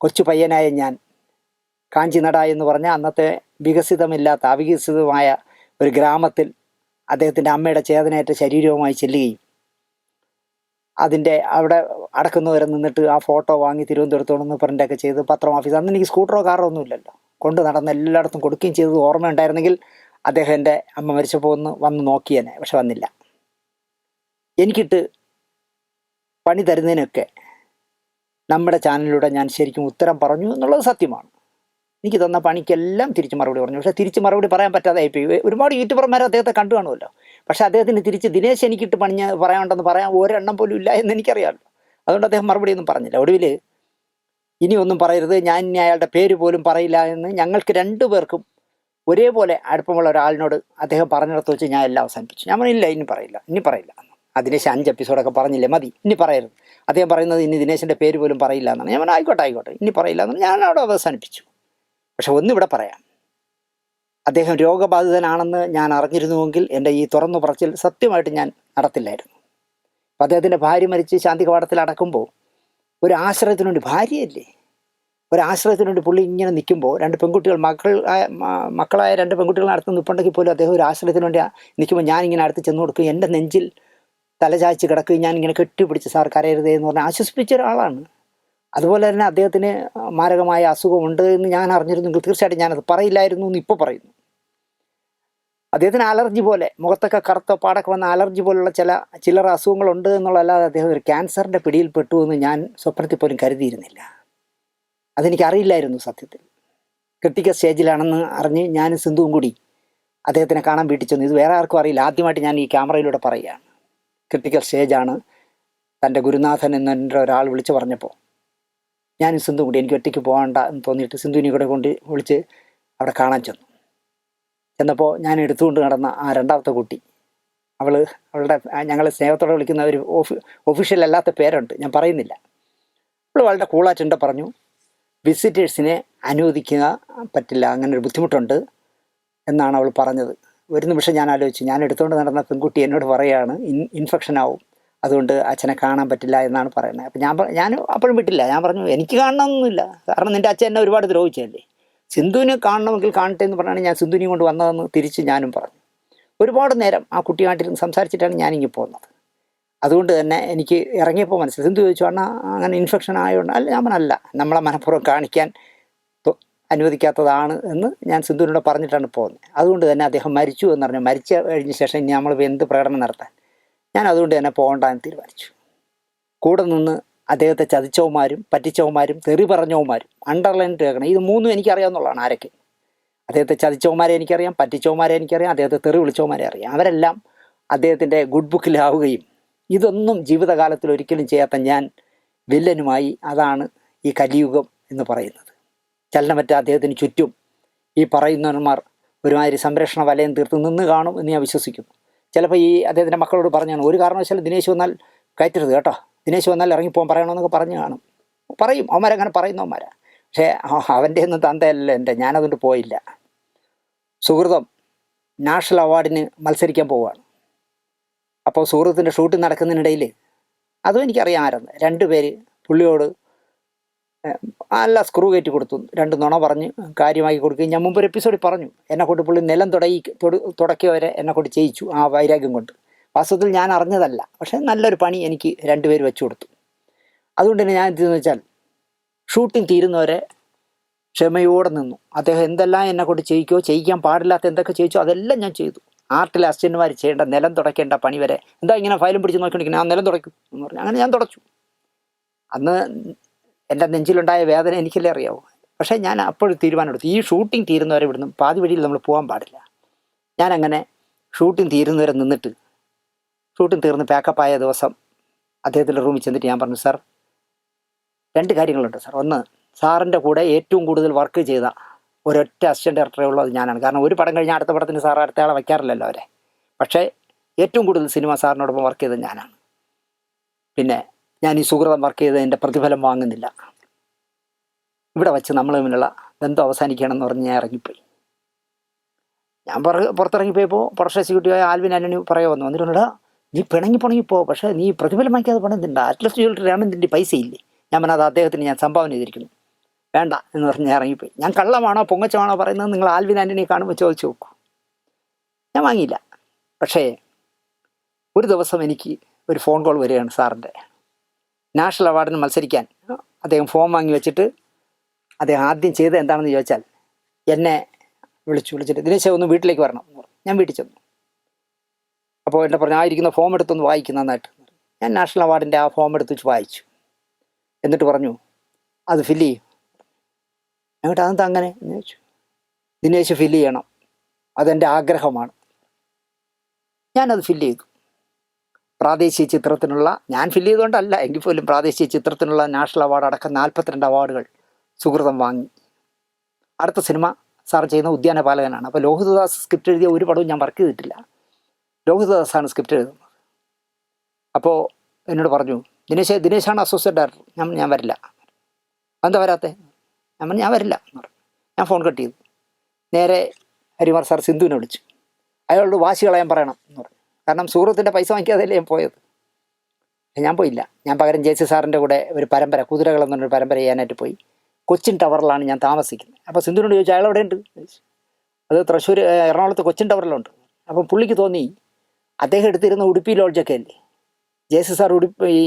കൊച്ചു പയ്യനായ ഞാൻ കാഞ്ചിനട എന്ന് പറഞ്ഞ അന്നത്തെ വികസിതമില്ലാത്ത അവികസിതമായ ഒരു ഗ്രാമത്തിൽ അദ്ദേഹത്തിൻ്റെ അമ്മയുടെ ചേതനയേറ്റ ശരീരവുമായി ചെല്ലുകയും അതിൻ്റെ അവിടെ അടക്കുന്നവരെ നിന്നിട്ട് ആ ഫോട്ടോ വാങ്ങി തിരുവനന്തപുരത്തോടൊന്ന് പ്രിൻ്റൊക്കെ ചെയ്ത് പത്രം ഓഫീസ്, അന്ന് എനിക്ക് സ്കൂട്ടറോ കാറോ ഒന്നുമില്ലല്ലോ, കൊണ്ട് നടന്ന് എല്ലായിടത്തും കൊടുക്കുകയും ചെയ്തത് ഓർമ്മയുണ്ടായിരുന്നെങ്കിൽ അദ്ദേഹം എൻ്റെ അമ്മ മരിച്ചപ്പോൾ വന്ന് നോക്കിയേനെ. പക്ഷെ വന്നില്ല. എനിക്കിട്ട് പണി തരുന്നതിനൊക്കെ നമ്മുടെ ചാനലിലൂടെ ഞാൻ ശരിക്കും ഉത്തരം പറഞ്ഞു എന്നുള്ളത് സത്യമാണ്. എനിക്ക് തന്ന പണിക്കെല്ലാം തിരിച്ച് മറുപടി പറഞ്ഞു. പക്ഷേ തിരിച്ച് മറുപടി പറയാൻ പറ്റാതെ ആയിപ്പോയി. ഒരുപാട് യൂട്യൂബർമാർ അദ്ദേഹത്തെ കണ്ടു കാണുമല്ലോ. പക്ഷേ അദ്ദേഹത്തിന് തിരിച്ച് ദിനേശ് എനിക്കിട്ട് പറയാനുണ്ടെന്ന് പറയാൻ ഒരെണ്ണം പോലും ഇല്ല എന്ന് എനിക്കറിയാമല്ലോ. അതുകൊണ്ട് അദ്ദേഹം മറുപടിയൊന്നും പറഞ്ഞില്ല. ഒടുവിൽ ഇനി ഒന്നും പറയരുത്, ഞാൻ ഇനി അയാളുടെ പേര് പോലും പറയില്ല എന്ന് ഞങ്ങൾക്ക് 2 പേർക്കും ഒരേപോലെ അടുപ്പമുള്ള ഒരാളിനോട് അദ്ദേഹം പറഞ്ഞിടത്ത് വെച്ച് ഞാൻ എല്ലാം അവസാനിപ്പിച്ചു. ഞാൻ പറഞ്ഞില്ല, ഇനി പറയില്ല. ദിനേശ് 5 എപ്പിസോഡൊക്കെ പറഞ്ഞില്ലേ, മതി, ഇനി പറയരുത്. അദ്ദേഹം പറയുന്നത് ഇനി ദിനേശിൻ്റെ പേര് പോലും പറയില്ല എന്നാണ്. ഞാൻ ആയിക്കോട്ടെ ഇനി പറയില്ല എന്നാണ് ഞാൻ അവിടെ അവസാനിപ്പിച്ചു. പക്ഷെ ഒന്നിവിടെ പറയാം, അദ്ദേഹം രോഗബാധിതനാണെന്ന് ഞാൻ അറിഞ്ഞിരുന്നുവെങ്കിൽ എൻ്റെ ഈ തുറന്നു പറച്ചിൽ സത്യമായിട്ട് ഞാൻ നടത്തില്ലായിരുന്നു. അപ്പം അദ്ദേഹത്തിൻ്റെ ഭാര്യ മരിച്ച് ശാന്തി കവാടത്തിൽ അടക്കുമ്പോൾ ഒരു ആശ്രയത്തിന് വേണ്ടി, ഭാര്യയല്ലേ, ഒരു ആശ്രയത്തിന് വേണ്ടി പുള്ളി ഇങ്ങനെ നിൽക്കുമ്പോൾ 2 പെൺകുട്ടികൾ മക്കളായ 2 പെൺകുട്ടികളെ അടുത്ത് നിൽപ്പുണ്ടെങ്കിൽ പോലും അദ്ദേഹം ഒരു ആശ്രയത്തിന് വേണ്ടി നിൽക്കുമ്പോൾ ഞാനിങ്ങനെ അടുത്ത് ചെന്ന് കൊടുക്കും, എൻ്റെ നെഞ്ചിൽ തലചായ്ച്ച് കിടക്കുകയും ഞാനിങ്ങനെ കെട്ടിപ്പിടിച്ച് സാർ കരയരുതേ എന്ന് പറഞ്ഞാൽ ആശ്വസിപ്പിച്ച ഒരാളാണ്. അതുപോലെ തന്നെ അദ്ദേഹത്തിന് മാരകമായ അസുഖമുണ്ട് എന്ന് ഞാൻ അറിഞ്ഞിരുന്നെങ്കിൽ തീർച്ചയായിട്ടും ഞാനത് പറയില്ലായിരുന്നു എന്ന് ഇപ്പോൾ പറയുന്നു. അദ്ദേഹത്തിന് അലർജി പോലെ മുഖത്തൊക്കെ കറുത്ത പാടൊക്കെ വന്ന അലർജി പോലുള്ള ചില്ലറ അസുഖങ്ങളുണ്ട് എന്നുള്ളതല്ലാതെ അദ്ദേഹം ഒരു ക്യാൻസറിൻ്റെ പിടിയിൽപ്പെട്ടു എന്ന് ഞാൻ സ്വപ്നത്തിൽ പോലും കരുതിയിരുന്നില്ല. അതെനിക്കറിയില്ലായിരുന്നു സത്യത്തിൽ. ക്രിട്ടിക്കൽ സ്റ്റേജിലാണെന്ന് അറിഞ്ഞ് ഞാനും സിന്ധുവും കൂടി അദ്ദേഹത്തിനെ കാണാൻ വീട്ടിൽ ചെന്നു. ഇത് വേറെ ആർക്കും അറിയില്ല, ആദ്യമായിട്ട് ഞാൻ ഈ ക്യാമറയിലൂടെ പറയുകയാണ്. ക്രിട്ടിക്കൽ സ്റ്റേജാണ് തൻ്റെ ഗുരുനാഥൻ എന്നെ ഒരാൾ വിളിച്ച് പറഞ്ഞപ്പോൾ ഞാനും സിന്ധു കൂടി, എനിക്ക് ഒറ്റയ്ക്ക് പോകണ്ട എന്ന് തോന്നിയിട്ട് സിന്ധുവിനെ കൂടെ കൊണ്ട് വിളിച്ച് അവിടെ കാണാൻ ചെന്നപ്പോൾ ഞാൻ എടുത്തുകൊണ്ട് നടന്ന ആ 2ാമത്തെ കുട്ടി, അവളുടെ ഞങ്ങൾ സ്നേഹത്തോടെ വിളിക്കുന്ന ഒരു ഒഫീഷ്യൽ അല്ലാത്ത പേരുണ്ട്, ഞാൻ പറയുന്നില്ല. അവൾ വളരെ കൂളായിട്ടുണ്ട് പറഞ്ഞു, വിസിറ്റേഴ്സിനെ അനുവദിക്കുക പറ്റില്ല, അങ്ങനെ ഒരു ബുദ്ധിമുട്ടുണ്ട് എന്നാണ് അവൾ പറഞ്ഞത്. ഒരു നിമിഷം ഞാൻ ആലോചിച്ചു, ഞാൻ എടുത്തുകൊണ്ട് നടന്ന പെൺകുട്ടി എന്നോട് പറയുകയാണ് ഇൻഫെക്ഷൻ ആവും, അതുകൊണ്ട് അച്ഛനെ കാണാൻ പറ്റില്ല എന്നാണ് പറയുന്നത്. അപ്പം ഞാൻ അപ്പോഴും വിട്ടില്ല. ഞാൻ പറഞ്ഞു എനിക്ക് കാണണമെന്നൊന്നുമില്ല, കാരണം നിൻ്റെ അച്ഛൻ എന്നെ ഒരുപാട് ദ്രോഹിച്ചല്ലേ, സിന്ധുവിനെ കാണണമെങ്കിൽ കാണട്ടെ എന്ന് പറഞ്ഞാണ് ഞാൻ സിന്ധുവിനെയും കൊണ്ട് വന്നതെന്ന് തിരിച്ച് ഞാനും പറഞ്ഞു. ഒരുപാട് നേരം ആ കുട്ടിയായിട്ടിരുന്ന് സംസാരിച്ചിട്ടാണ് ഞാനിങ്ങനെ പോകുന്നത്. അതുകൊണ്ട് തന്നെ എനിക്ക് ഇറങ്ങിയപ്പോൾ മനസ്സിലായി. സിന്ധു ചോദിച്ചു അണ്ണാ അങ്ങനെ ഇൻഫെക്ഷൻ ആയതുകൊണ്ട്. അല്ല, ഞാൻ പറഞ്ഞല്ല, നമ്മളെ മനഃപൂർവ്വം കാണിക്കാൻ അനുവദിക്കാത്തതാണ് എന്ന് ഞാൻ സിന്ധുവിനോട് പറഞ്ഞിട്ടാണ് പോകുന്നത്. അതുകൊണ്ട് തന്നെ അദ്ദേഹം മരിച്ചു എന്ന് പറഞ്ഞു. മരിച്ച കഴിഞ്ഞ ശേഷം ഇനി നമ്മൾ എന്ത് പ്രകടനം നടത്താൻ, ഞാൻ അതുകൊണ്ട് തന്നെ പോകണ്ടെന്ന് തീരുമാനിച്ചു. കൂടെ നിന്ന് അദ്ദേഹത്തെ ചതിച്ചവന്മാരും പറ്റിച്ചവന്മാരും തെറി പറഞ്ഞവന്മാരും അണ്ടർലൈൻ കേൾക്കണം, ഇത് മൂന്നും എനിക്കറിയാവുന്നതാണ്. ആരൊക്കെ അദ്ദേഹത്തെ ചതിച്ചവന്മാരെ എനിക്കറിയാം, പറ്റിച്ചവന്മാരെ എനിക്കറിയാം, അദ്ദേഹത്തെ തെറി വിളിച്ചവന്മാരെ അറിയാം. അവരെല്ലാം അദ്ദേഹത്തിൻ്റെ ഗുഡ് ബുക്കിലാവുകയും ഇതൊന്നും ജീവിതകാലത്തിൽ ഒരിക്കലും ചെയ്യാത്ത ഞാൻ വില്ലനുമായി. അതാണ് ഈ കലിയുഗം എന്ന് പറയുന്നത്. ചലനമറ്റ അദ്ദേഹത്തിന് ചുറ്റും ഈ പറയുന്നവന്മാർ ഒരുമാതിരി സംരക്ഷണ വലയം തീർത്ത് നിന്ന് കാണും എന്ന് ഞാൻ വിശ്വസിക്കുന്നു. ചിലപ്പോൾ ഈ അദ്ദേഹത്തിൻ്റെ മക്കളോട് പറഞ്ഞാണ്, ഒരു കാരണവശാലും ദിനേശ് വന്നാൽ കയറ്റരുത് കേട്ടോ, ദിനേശ് വന്നാൽ ഇറങ്ങിപ്പോകാൻ പറയണമെന്നൊക്കെ പറഞ്ഞു കാണും. പറയും, അവന്മാരങ്ങനെ പറയുന്നവന്മാരാണ്. പക്ഷേ അവൻ്റെ ഒന്നും തന്തയല്ല എൻ്റെ, ഞാനതുകൊണ്ട് പോയില്ല. സുഹൃതം നാഷണൽ അവാർഡിന് മത്സരിക്കാൻ പോവുകയാണ്. അപ്പോൾ സുഹൃത്തിൻ്റെ ഷൂട്ടിംഗ് നടക്കുന്നതിനിടയിൽ അതും എനിക്കറിയാമായിരുന്നു, 2 പേര് പുള്ളിയോട് നല്ല സ്ക്രൂ കയറ്റി കൊടുത്തു, 2 നുണ പറഞ്ഞ് കാര്യമാക്കി കൊടുക്കുകയും. ഞാൻ മുമ്പൊരു എപ്പിസോഡിൽ പറഞ്ഞു, എന്നെക്കൊണ്ട് പുള്ളി നിലം തുടക്കിയവരെ എന്നെക്കൊണ്ട് ചെയ്യിച്ചു ആ വൈരാഗ്യം കൊണ്ട്. വാസ്തവത്തിൽ ഞാൻ അറിഞ്ഞതല്ല, പക്ഷേ നല്ലൊരു പണി എനിക്ക് 2 പേര് വെച്ചു കൊടുത്തു. അതുകൊണ്ട് തന്നെ ഞാൻ എന്തെന്ന് വെച്ചാൽ ഷൂട്ടിംഗ് തീരുന്നവരെ ക്ഷമയോടെ നിന്നു. അദ്ദേഹം എന്തെല്ലാം എന്നെക്കൊണ്ട് ചെയ്യിക്കാൻ പാടില്ലാത്ത എന്തൊക്കെ ചെയ്യിച്ചോ അതെല്ലാം ഞാൻ ചെയ്തു. ആർട്ടിലെ അസിസ്റ്റന്റുമാർ ചെയ്യേണ്ട നിലം തുടയ്ക്കേണ്ട പണി വരെ, എന്താ ഇങ്ങനെ ഫയലും പിടിച്ച് നോക്കിക്കൊണ്ടിരിക്കുന്നത്, ഞാൻ നിലം തുടയ്ക്കും എന്ന് പറഞ്ഞു. അങ്ങനെ ഞാൻ തുടച്ചു. അന്ന് എൻ്റെ നെഞ്ചിലുണ്ടായ വേദന എനിക്കല്ലേ അറിയാവൂ. പക്ഷേ ഞാൻ അപ്പോഴും തീരുമാനമെടുത്തു, ഈ ഷൂട്ടിംഗ് തീരുന്നവരെ ഇവിടുന്ന് പാതി വഴിയിൽ നമ്മൾ പോകാൻ പാടില്ല. ഞാനങ്ങനെ ഷൂട്ടിംഗ് തീരുന്നവരെ നിന്നിട്ട് ഷൂട്ടിംഗ് തീർന്ന് പാക്കപ്പായ ദിവസം അദ്ദേഹത്തിൻ്റെ റൂമിൽ ചെന്നിട്ട് ഞാൻ പറഞ്ഞു, സാർ 2 കാര്യങ്ങളുണ്ട് സാർ. ഒന്ന്, സാറിൻ്റെ കൂടെ ഏറ്റവും കൂടുതൽ വർക്ക് ചെയ്ത ഒരൊറ്റ അസിസ്റ്റൻ്റ് ഡയറക്ടറേ ഉള്ളത് ഞാനാണ്. കാരണം ഒരു പടം കഴിഞ്ഞാൽ അടുത്ത പടത്തിന് സാർ അടുത്ത ആളെ വയ്ക്കാറില്ലല്ലോ അവരെ. പക്ഷേ ഏറ്റവും കൂടുതൽ സിനിമ സാറിനോടൊപ്പം വർക്ക് ചെയ്തത് ഞാനാണ്. പിന്നെ ഞാൻ ഈ സുഹൃതം വർക്ക് ചെയ്തതിൻ്റെ പ്രതിഫലം വാങ്ങുന്നില്ല. ഇവിടെ വെച്ച് നമ്മൾ തമ്മിലുള്ള ബന്ധം അവസാനിക്കുകയാണെന്ന് പറഞ്ഞ് ഞാൻ ഇറങ്ങിപ്പോയി. ഞാൻ പുറത്തിറങ്ങിപ്പോയപ്പോൾ പ്രൊഡക്ഷൻ എക്സിക്യൂട്ടീവായ ആൽവിൻ ആൻ്റണി വന്നു. വന്നിട്ടുണ്ടാ, നീ പിണങ്ങിപ്പോ, പക്ഷേ നീ പ്രതിഫലം വാങ്ങിക്കാതെ പണിതിണ്ട, അറ്റ്ലസ്റ്റ് ജ്വല്ലറി രാമൻ്റെ പൈസ ഇല്ലേ? ഞാൻ പറഞ്ഞത് അദ്ദേഹത്തിന് ഞാൻ സംഭാവന ചെയ്തിരിക്കുന്നു, വേണ്ട എന്ന് പറഞ്ഞ് ഞാൻ ഇറങ്ങിപ്പോയി. ഞാൻ കള്ളമാണോ പൊങ്ങച്ചമാണോ പറയുന്നത് നിങ്ങൾ ആൽവിൻ ആൻ്റണിയെ കാണുമ്പോൾ ചോദിച്ചു നോക്കൂ. ഞാൻ വാങ്ങിയില്ല. പക്ഷേ ഒരു ദിവസം എനിക്ക് ഒരു ഫോൺ കോൾ വരികയാണ്. സാറിൻ്റെ നാഷണൽ അവാർഡിന് മത്സരിക്കാൻ അദ്ദേഹം ഫോം വാങ്ങി വെച്ചിട്ട് അദ്ദേഹം ആദ്യം ചെയ്തത് എന്താണെന്ന് ചോദിച്ചാൽ, എന്നെ വിളിച്ചിട്ട് ദിനേശ് ഒന്ന് വീട്ടിലേക്ക് വരണം എന്ന് പറഞ്ഞു. ഞാൻ വീട്ടിൽ ചെന്നു. അപ്പോൾ എന്നെ പറഞ്ഞു, ആയിരിക്കുന്ന ഫോം എടുത്തൊന്ന് വായിക്കും നന്നായിട്ട്. ഞാൻ നാഷണൽ അവാർഡിൻ്റെ ആ ഫോം എടുത്ത് വെച്ച് വായിച്ചു. എന്നിട്ട് പറഞ്ഞു, അത് ഫില്ല് ചെയ്യും. എന്നിട്ട് അതെന്താ അങ്ങനെ എന്ന് ചോദിച്ചു. ദിനേശ് ഫില്ല് ചെയ്യണം, അതെൻ്റെ ആഗ്രഹമാണ്. ഞാനത് ഫില്ല് ചെയ്തു. പ്രാദേശിക ചിത്രത്തിനുള്ള, ഞാൻ ഫില്ല് ചെയ്തുകൊണ്ടല്ല എങ്കിൽ പോലും പ്രാദേശിക ചിത്രത്തിനുള്ള നാഷണൽ അവാർഡ് അടക്കം 42 അവാർഡുകൾ സുഹൃതം വാങ്ങി. അടുത്ത സിനിമ സാർ ചെയ്യുന്ന ഉദ്യാനപാലകനാണ്. അപ്പോൾ ലോഹിതദാസ് സ്ക്രിപ്റ്റ് എഴുതിയ ഒരു പടവും ഞാൻ വർക്ക് ചെയ്തിട്ടില്ല, ലോഹിതദാസാണ് സ്ക്രിപ്റ്റ് എഴുതുന്നത്. അപ്പോൾ എന്നോട് പറഞ്ഞു, ദിനേശാണ് അസോസിയേറ്റ് ഡയറക്ടർ. ഞാൻ വരില്ല. എന്താ വരാത്തേ? ഞാൻ വരില്ല എന്ന് പറഞ്ഞു. ഞാൻ ഫോൺ കട്ട് ചെയ്തു. നേരെ ഹരിമാർ സാർ സിന്ധുവിനെ വിളിച്ചു. അയാളോട് വാശി കളയാൻ പറയണം എന്ന് പറഞ്ഞു. കാരണം സുഹൃത്തിൻ്റെ പൈസ വാങ്ങിക്കാതല്ലേ ഞാൻ പോയത്. ഞാൻ പോയില്ല. ഞാൻ പകരം ജെ സി സാറിൻ്റെ കൂടെ ഒരു പരമ്പര, കുതിരകൾ എന്നൊരു പരമ്പര ചെയ്യാനായിട്ട് പോയി. കൊച്ചിൻ ടവറിലാണ് ഞാൻ താമസിക്കുന്നത്. അപ്പോൾ സിന്ധുവിനോട് ചോദിച്ചു, അയാൾ എവിടെയുണ്ട്? അത് തൃശ്ശൂർ എറണാകുളത്ത് കൊച്ചിൻ ടവറിലുണ്ട്. അപ്പം പുള്ളിക്ക് തോന്നി, അദ്ദേഹം എടുത്തിരുന്ന ഉടുപ്പി ലോഡ്ജൊക്കെ അല്ലേ, ജെ സി സാർ ഈ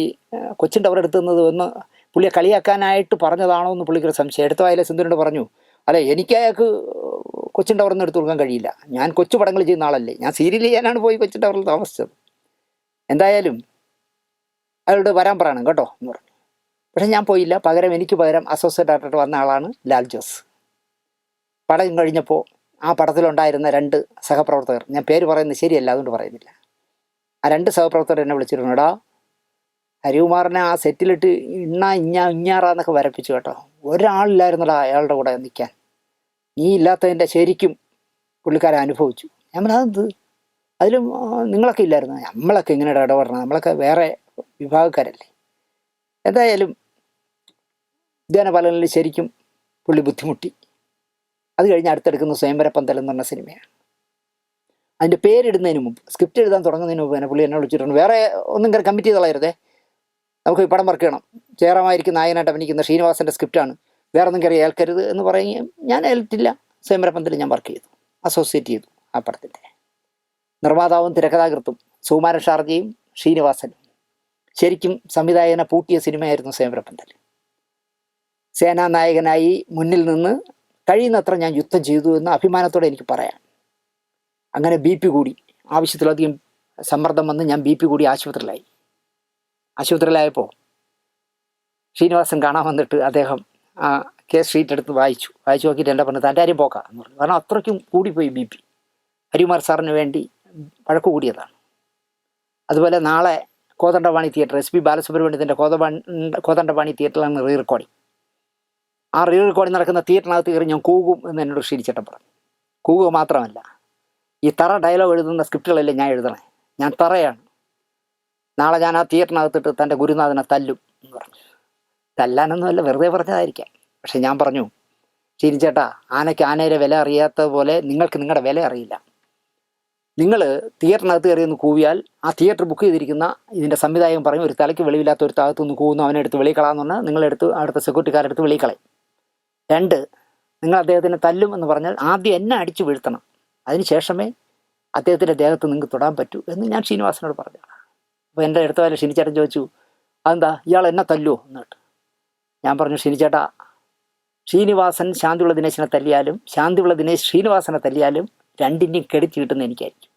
കൊച്ചിൻ ടവർ എടുത്തുന്നത് ഒന്ന് പുള്ളിയെ കളിയാക്കാനായിട്ട് പറഞ്ഞതാണോ എന്ന് പുള്ളിക്കൊരു സംശയം. എടുത്ത വായിലെ സിന്ധുവിനോട് പറഞ്ഞു, അല്ല എനിക്ക് അയാൾക്ക് കൊച്ചിൻ ടവറിൽ എടുത്തു കൊടുക്കാൻ കഴിയില്ല, ഞാൻ കൊച്ചു പടങ്ങൾ ചെയ്യുന്ന ആളല്ലേ, ഞാൻ സീരിയൽ ചെയ്യാനാണ് പോയി കൊച്ചിൻ ടവറിൽ താമസിച്ചത്. എന്തായാലും അയാളോട് വരാൻ പറയണം കേട്ടോ എന്ന് പറഞ്ഞു. പക്ഷേ ഞാൻ പോയില്ല. എനിക്ക് പകരം അസോസിയേറ്റ് ഡയറക്ടർ വന്ന ആളാണ് ലാൽ ജോസ്. പടം കഴിഞ്ഞപ്പോൾ ആ പടത്തിലുണ്ടായിരുന്ന 2 സഹപ്രവർത്തകർ, ഞാൻ പേര് പറയുന്നത് ശരിയല്ല അതുകൊണ്ട് പറയുന്നില്ല, ആ 2 സഹപ്രവർത്തകർ എന്നെ വിളിച്ചിരുന്നു. എടാ, ഹരികുമാറിനെ ആ സെറ്റിലിട്ട് ഇഞ്ഞാറാന്നൊക്കെ വരപ്പിച്ചു കേട്ടോ, ഒരാളില്ലായിരുന്നടാ അയാളുടെ കൂടെ നിൽക്കാൻ, നീ ഇല്ലാത്തതിൻ്റെ ശരിക്കും പുള്ളിക്കാരെ അനുഭവിച്ചു. ഞാൻ പറഞ്ഞത് അതെന്ത്, അതിലും നിങ്ങളൊക്കെ ഇല്ലായിരുന്നു. നമ്മളൊക്കെ ഇങ്ങനെ ഇടപെടണം, നമ്മളൊക്കെ വേറെ വിഭാഗക്കാരല്ലേ. എന്തായാലും ഉദ്യാനപാലനിൽ ശരിക്കും പുള്ളി ബുദ്ധിമുട്ടി. അത് കഴിഞ്ഞ് അടുത്തെടുക്കുന്ന സ്വയംവര പന്തൽ എന്ന് പറഞ്ഞ സിനിമയാണ്. അതിൻ്റെ പേരിടുന്നതിന് മുമ്പ്, സ്ക്രിപ്റ്റ് എഴുതാൻ തുടങ്ങുന്നതിന് മുമ്പ് തന്നെ പുള്ളി എന്നെ വിളിച്ചിട്ടുണ്ട്, വേറെ ഒന്നും കമ്മിറ്റ് ചെയ്ത് കളയരുതേ, നമുക്ക് ഈ പടം വർക്ക് ചെയ്യണം, ജയറാമായിരിക്കും നായകനായിട്ട് അഭിനയിക്കുന്ന ശ്രീനിവാസൻ്റെ സ്ക്രിപ്റ്റാണ്, വേറെ ഒന്നും കയറി ഏൽക്കരുത് എന്ന് പറയുകയും ഞാൻ ഏൽറ്റില്ല. സ്വയംവരപ്പന്തിൽ ഞാൻ വർക്ക് ചെയ്തു, അസോസിയേറ്റ് ചെയ്തു ആ പടത്തിൻ്റെ. നിർമ്മാതാവും തിരക്കഥാകൃത്തും സുകുമാരൻ ഷാർജയും ശ്രീനിവാസനും. ശരിക്കും സംവിധായകനെ പൂട്ടിയ സിനിമയായിരുന്നു സ്വയംവരപ്പന്തൽ. സേനാനായകനായി മുന്നിൽ നിന്ന് കഴിയുന്നത്ര ഞാൻ യുദ്ധം ചെയ്തു എന്ന് അഭിമാനത്തോടെ എനിക്ക് പറയാം. അങ്ങനെ BP കൂടി, ആവശ്യത്തിലധികം സമ്മർദ്ദം വന്ന് ഞാൻ BP കൂടി ആശുപത്രിയിലായപ്പോൾ ശ്രീനിവാസൻ കാണാൻ വന്നിട്ട് അദ്ദേഹം ആ കേസ് ഷീറ്റ് എടുത്ത് വായിച്ചു നോക്കിയിട്ട് എൻ്റെ പറഞ്ഞു, തൻ്റെ ആരും പോക്കാം എന്ന് പറഞ്ഞു. കാരണം അത്രയ്ക്കും കൂടിപ്പോയി BP. ഹരികുമാർ സാറിന് വേണ്ടി വഴക്ക് കൂടിയതാണ്. അതുപോലെ നാളെ കോതണ്ടപാണി തിയേറ്റർ, SP ബാലസുബ്രഹ്മണ്യത്തിൻ്റെ കോതണ്ടപാണി തിയേറ്ററിലാണ് റീറെക്കോർഡിങ്. ആ റീറെക്കോർഡിങ് നടക്കുന്ന തിയേറ്ററിനകത്ത് കയറി ഞാൻ കൂകും എന്ന് എന്നോട് ഷീരിച്ചേട്ടൻ പറഞ്ഞു. കൂകുക മാത്രമല്ല, ഈ തറ ഡയലോഗ് എഴുതുന്ന സ്ക്രിപ്റ്റുകളല്ലേ ഞാൻ എഴുതണേ, ഞാൻ തറയാണ്. നാളെ ഞാൻ ആ തിയേറ്ററിനകത്തിട്ട് തൻ്റെ ഗുരുനാഥനെ തല്ലും എന്ന് പറഞ്ഞു. തല്ലാനൊന്നുമല്ല, വെറുതെ പറഞ്ഞതായിരിക്കാം. പക്ഷെ ഞാൻ പറഞ്ഞു, ഷീരിച്ചേട്ടാ, ആനയ്ക്ക് ആനയുടെ വില അറിയാത്ത പോലെ നിങ്ങൾക്ക് നിങ്ങളുടെ വില അറിയില്ല. നിങ്ങൾ തിയേറ്ററിനകത്ത് കയറിയൊന്ന് കൂവിയാൽ ആ തിയേറ്റർ ബുക്ക് ചെയ്തിരിക്കുന്ന ഇതിൻ്റെ സംവിധായകൻ പറയും, ഒരു തലയ്ക്ക് വെളിവില്ലാത്ത ഒരു താഴത്തുനിന്ന് കൂവുന്നു, അവനെ എടുത്ത് വെളിക്കളാന്ന് പറഞ്ഞാൽ നിങ്ങളെടുത്ത് അവിടുത്തെ സെക്യൂരിറ്റിക്കാരെടുത്ത് വെളിക്കളയും. 2, നിങ്ങൾ അദ്ദേഹത്തിനെ തല്ലും എന്ന് പറഞ്ഞാൽ ആദ്യം എന്നെ അടിച്ചു വീഴ്ത്തണം, അതിനുശേഷമേ അദ്ദേഹത്തിൻ്റെ ദേഹത്ത് നിങ്ങൾക്ക് തൊടാൻ പറ്റൂ എന്ന് ഞാൻ ശ്രീനിവാസനോട് പറഞ്ഞു. അപ്പോൾ എൻ്റെ അടുത്ത കാലം ഷിനിച്ചേട്ടൻ ചോദിച്ചു, അതെന്താ ഇയാൾ എന്നെ തല്ലുമോ എന്നിട്ട്. ഞാൻ പറഞ്ഞു, ഷിനിച്ചേട്ടാ, ശ്രീനിവാസൻ ശാന്തിയുള്ള ദിനേശിനെ തല്ലിയാലും ശാന്തിയുള്ള ദിനേശ് ശ്രീനിവാസനെ തല്ലിയാലും രണ്ടിൻ്റെയും കെടുത്തി കിട്ടുന്ന എനിക്കായിരിക്കും.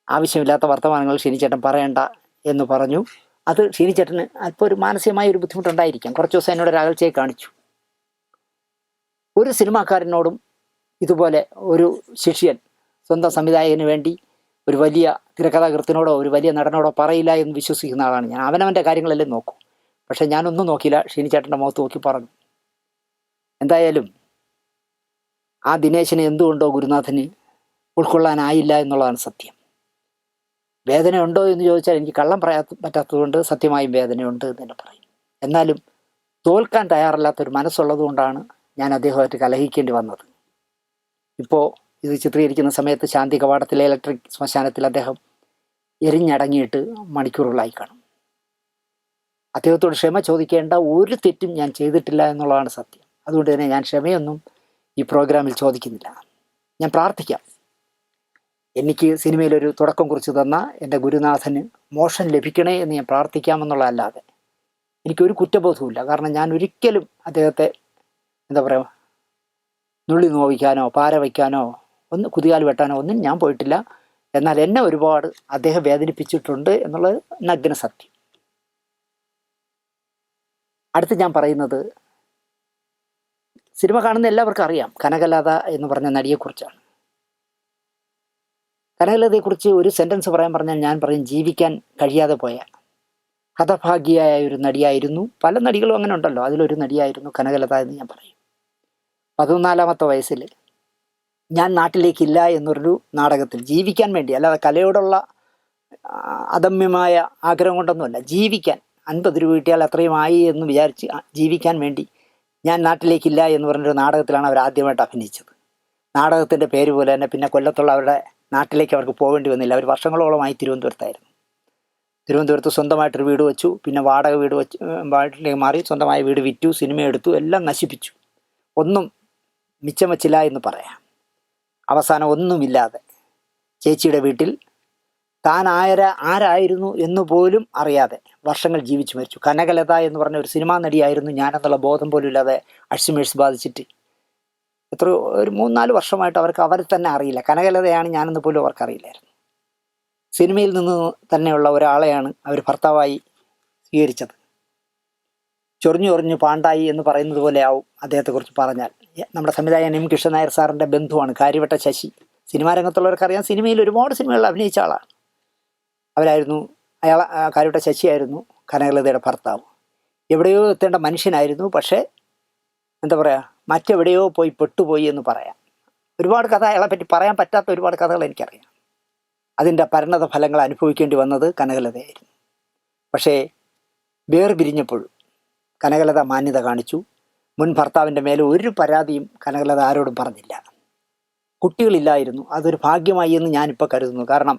ആവശ്യമില്ലാത്ത വർത്തമാനങ്ങൾ ഷിനിച്ചേട്ടൻ പറയണ്ട എന്ന് പറഞ്ഞു. അത് ഷിനിച്ചേട്ടന് അല്പം ഒരു മാനസികമായ ഒരു ബുദ്ധിമുട്ടുണ്ടായിരിക്കാം. കുറച്ച് ദിവസം എന്നോട് ഒരു അകൽച്ചയെ കാണിച്ചു. ഒരു സിനിമാക്കാരനോടും ഇതുപോലെ ഒരു ശിഷ്യൻ സ്വന്തം സംവിധായകന് വേണ്ടി ഒരു വലിയ തിരക്കഥാകൃത്തിനോടോ ഒരു വലിയ നടനോടോ പറയില്ല എന്ന് വിശ്വസിക്കുന്ന ആളാണ് ഞാൻ. അവനവൻ്റെ കാര്യങ്ങളെല്ലാം നോക്കും. പക്ഷെ ഞാനൊന്നും നോക്കിയില്ല, ഷിനിച്ചേട്ടൻ്റെ മുഖത്ത് നോക്കി പറഞ്ഞു. എന്തായാലും ആ ദിനേശിനെ എന്തുകൊണ്ടോ ഗുരുനാഥന് ഉൾക്കൊള്ളാനായില്ല എന്നുള്ളതാണ് സത്യം. വേദനയുണ്ടോ എന്ന് ചോദിച്ചാൽ എനിക്ക് കള്ളം പറയാൻ പറ്റാത്തതുകൊണ്ട് സത്യമായും വേദനയുണ്ട് എന്ന് തന്നെ പറയും. എന്നാലും തോൽക്കാൻ തയ്യാറല്ലാത്തൊരു മനസ്സുള്ളതുകൊണ്ടാണ് ഞാൻ അദ്ദേഹമായിട്ട് കലഹിക്കേണ്ടി വന്നത്. ഇപ്പോൾ ഇത് ചിത്രീകരിക്കുന്ന സമയത്ത് ശാന്തി കവാടത്തിലെ ഇലക്ട്രിക് ശ്മശാനത്തിൽ അദ്ദേഹം എരിഞ്ഞടങ്ങിയിട്ട് മണിക്കൂറുകളായി കാണും. അദ്ദേഹത്തോട് ക്ഷമ ചോദിക്കേണ്ട ഒരു തെറ്റും ഞാൻ ചെയ്തിട്ടില്ല എന്നുള്ളതാണ് സത്യം. അതുകൊണ്ട് തന്നെ ഞാൻ ക്ഷമയൊന്നും ഈ പ്രോഗ്രാമിൽ ചോദിക്കുന്നില്ല. ഞാൻ പ്രാർത്ഥിക്കാം, എനിക്ക് സിനിമയിലൊരു തുടക്കം കുറിച്ച് തന്ന എൻ്റെ ഗുരുനാഥന് മോക്ഷം ലഭിക്കണേ എന്ന് ഞാൻ പ്രാർത്ഥിക്കാമെന്നുള്ളതല്ലാതെ എനിക്കൊരു കുറ്റബോധവുമില്ല. കാരണം ഞാൻ ഒരിക്കലും അദ്ദേഹത്തെ എന്താ പറയുക, നുള്ളി നോവിക്കാനോ പാര വയ്ക്കാനോ ഒന്ന് കുതികാൽ വെട്ടാനോ ഒന്നും ഞാൻ പോയിട്ടില്ല. എന്നാൽ എന്നെ ഒരുപാട് അദ്ദേഹം വേദനിപ്പിച്ചിട്ടുണ്ട് എന്നുള്ളത് നഗ്ന സത്യം. അടുത്ത് ഞാൻ പറയുന്നത്, സിനിമ കാണുന്ന എല്ലാവർക്കും അറിയാം കനകലത എന്ന് പറഞ്ഞ നടിയെക്കുറിച്ചാണ്. കനകലതയെക്കുറിച്ച് ഒരു സെൻറ്റൻസ് പറയാൻ പറഞ്ഞാൽ ഞാൻ പറയും, ജീവിക്കാൻ കഴിയാതെ പോയ ഹതഭാഗ്യയായ ഒരു നടിയായിരുന്നു. പല നടികളും അങ്ങനെ ഉണ്ടല്ലോ, അതിലൊരു നടിയായിരുന്നു കനകലത എന്ന് ഞാൻ പറയും. 14-ാമത്തെ വയസ്സിൽ ഞാൻ നാട്ടിലേക്കില്ല എന്നൊരു നാടകത്തിൽ ജീവിക്കാൻ വേണ്ടി, അല്ലാതെ കലയോടുള്ള അദമ്യമായ ആഗ്രഹം കൊണ്ടൊന്നുമല്ല, ജീവിക്കാൻ 50 രൂപ കിട്ടിയാൽ അത്രയും ആയി എന്ന് വിചാരിച്ച് ജീവിക്കാൻ വേണ്ടി ഞാൻ നാട്ടിലേക്കില്ല എന്ന് പറഞ്ഞൊരു നാടകത്തിലാണ് അവർ ആദ്യമായിട്ട് അഭിനയിച്ചത്. നാടകത്തിൻ്റെ പേര് പോലെ തന്നെ പിന്നെ കൊല്ലത്തുള്ള അവരുടെ നാട്ടിലേക്ക് അവർക്ക് പോകേണ്ടി വന്നില്ല. അവർ വർഷങ്ങളോളമായി തിരുവനന്തപുരത്തായിരുന്നു. തിരുവനന്തപുരത്ത് സ്വന്തമായിട്ടൊരു വീട് വെച്ചു, പിന്നെ വാടക വീട് വീട്ടിലേക്ക് മാറി, സ്വന്തമായ വീട് വിറ്റു, സിനിമ എടുത്തു, എല്ലാം നശിപ്പിച്ചു. ഒന്നും മിച്ചം വച്ചില്ല എന്ന് പറയാം. അവസാനം ഒന്നുമില്ലാതെ ചേച്ചിയുടെ വീട്ടിൽ താൻ ആരായിരുന്നു എന്ന് പോലും അറിയാതെ വർഷങ്ങൾ ജീവിച്ചു മരിച്ചു. കനകലത എന്ന് പറഞ്ഞ ഒരു സിനിമാ നടിയായിരുന്നു ഞാനെന്നുള്ള ബോധം പോലും ഇല്ലാതെ അൾഷിമേഴ്സ് ബാധിച്ചിട്ട് ഒരു 3-4 വർഷമായിട്ട് അവർക്ക് അവരെ തന്നെ അറിയില്ല. കനകലതയാണ് ഞാനെന്ന് പോലും അവർക്കറിയില്ലായിരുന്നു. സിനിമയിൽ നിന്ന് തന്നെയുള്ള ഒരാളെയാണ് അവർ ഭർത്താവായി സ്വീകരിച്ചത്. ചൊറിഞ്ഞു പാണ്ടായി എന്ന് പറയുന്നത് പോലെ ആവും അദ്ദേഹത്തെക്കുറിച്ച് പറഞ്ഞാൽ. നമ്മുടെ സംവിധായകൻ M. കൃഷ്ണൻ നായർ സാറിൻ്റെ ബന്ധുവാണ് കാര്യവട്ട ശശി. സിനിമാ രംഗത്തുള്ളവർക്കറിയാം, സിനിമയിൽ ഒരുപാട് സിനിമകളിൽ അഭിനയിച്ച ആളാണ്. കാര്യവട്ട ശശിയായിരുന്നു കനകലതയുടെ ഭർത്താവ്. എവിടെയോ എത്തേണ്ട മനുഷ്യനായിരുന്നു, പക്ഷേ എന്താ പറയുക, മറ്റെവിടെയോ പോയി പെട്ടുപോയി എന്ന് പറയാം. ഒരുപാട് കഥ അയാളെ പറ്റി പറയാൻ പറ്റാത്ത ഒരുപാട് കഥകൾ എനിക്കറിയാം. അതിൻ്റെ പരിണത ഫലങ്ങൾ അനുഭവിക്കേണ്ടി വന്നത് കനകലതയായിരുന്നു. പക്ഷേ വേർപിരിഞ്ഞപ്പോഴും കനകലത മാന്യത കാണിച്ചു. മുൻ ഭർത്താവിൻ്റെ മേലെ ഒരു പരാതിയും കനകലത ആരോടും പറഞ്ഞില്ല. കുട്ടികളില്ലായിരുന്നു. അതൊരു ഭാഗ്യമായി എന്ന് ഞാനിപ്പോൾ കരുതുന്നു. കാരണം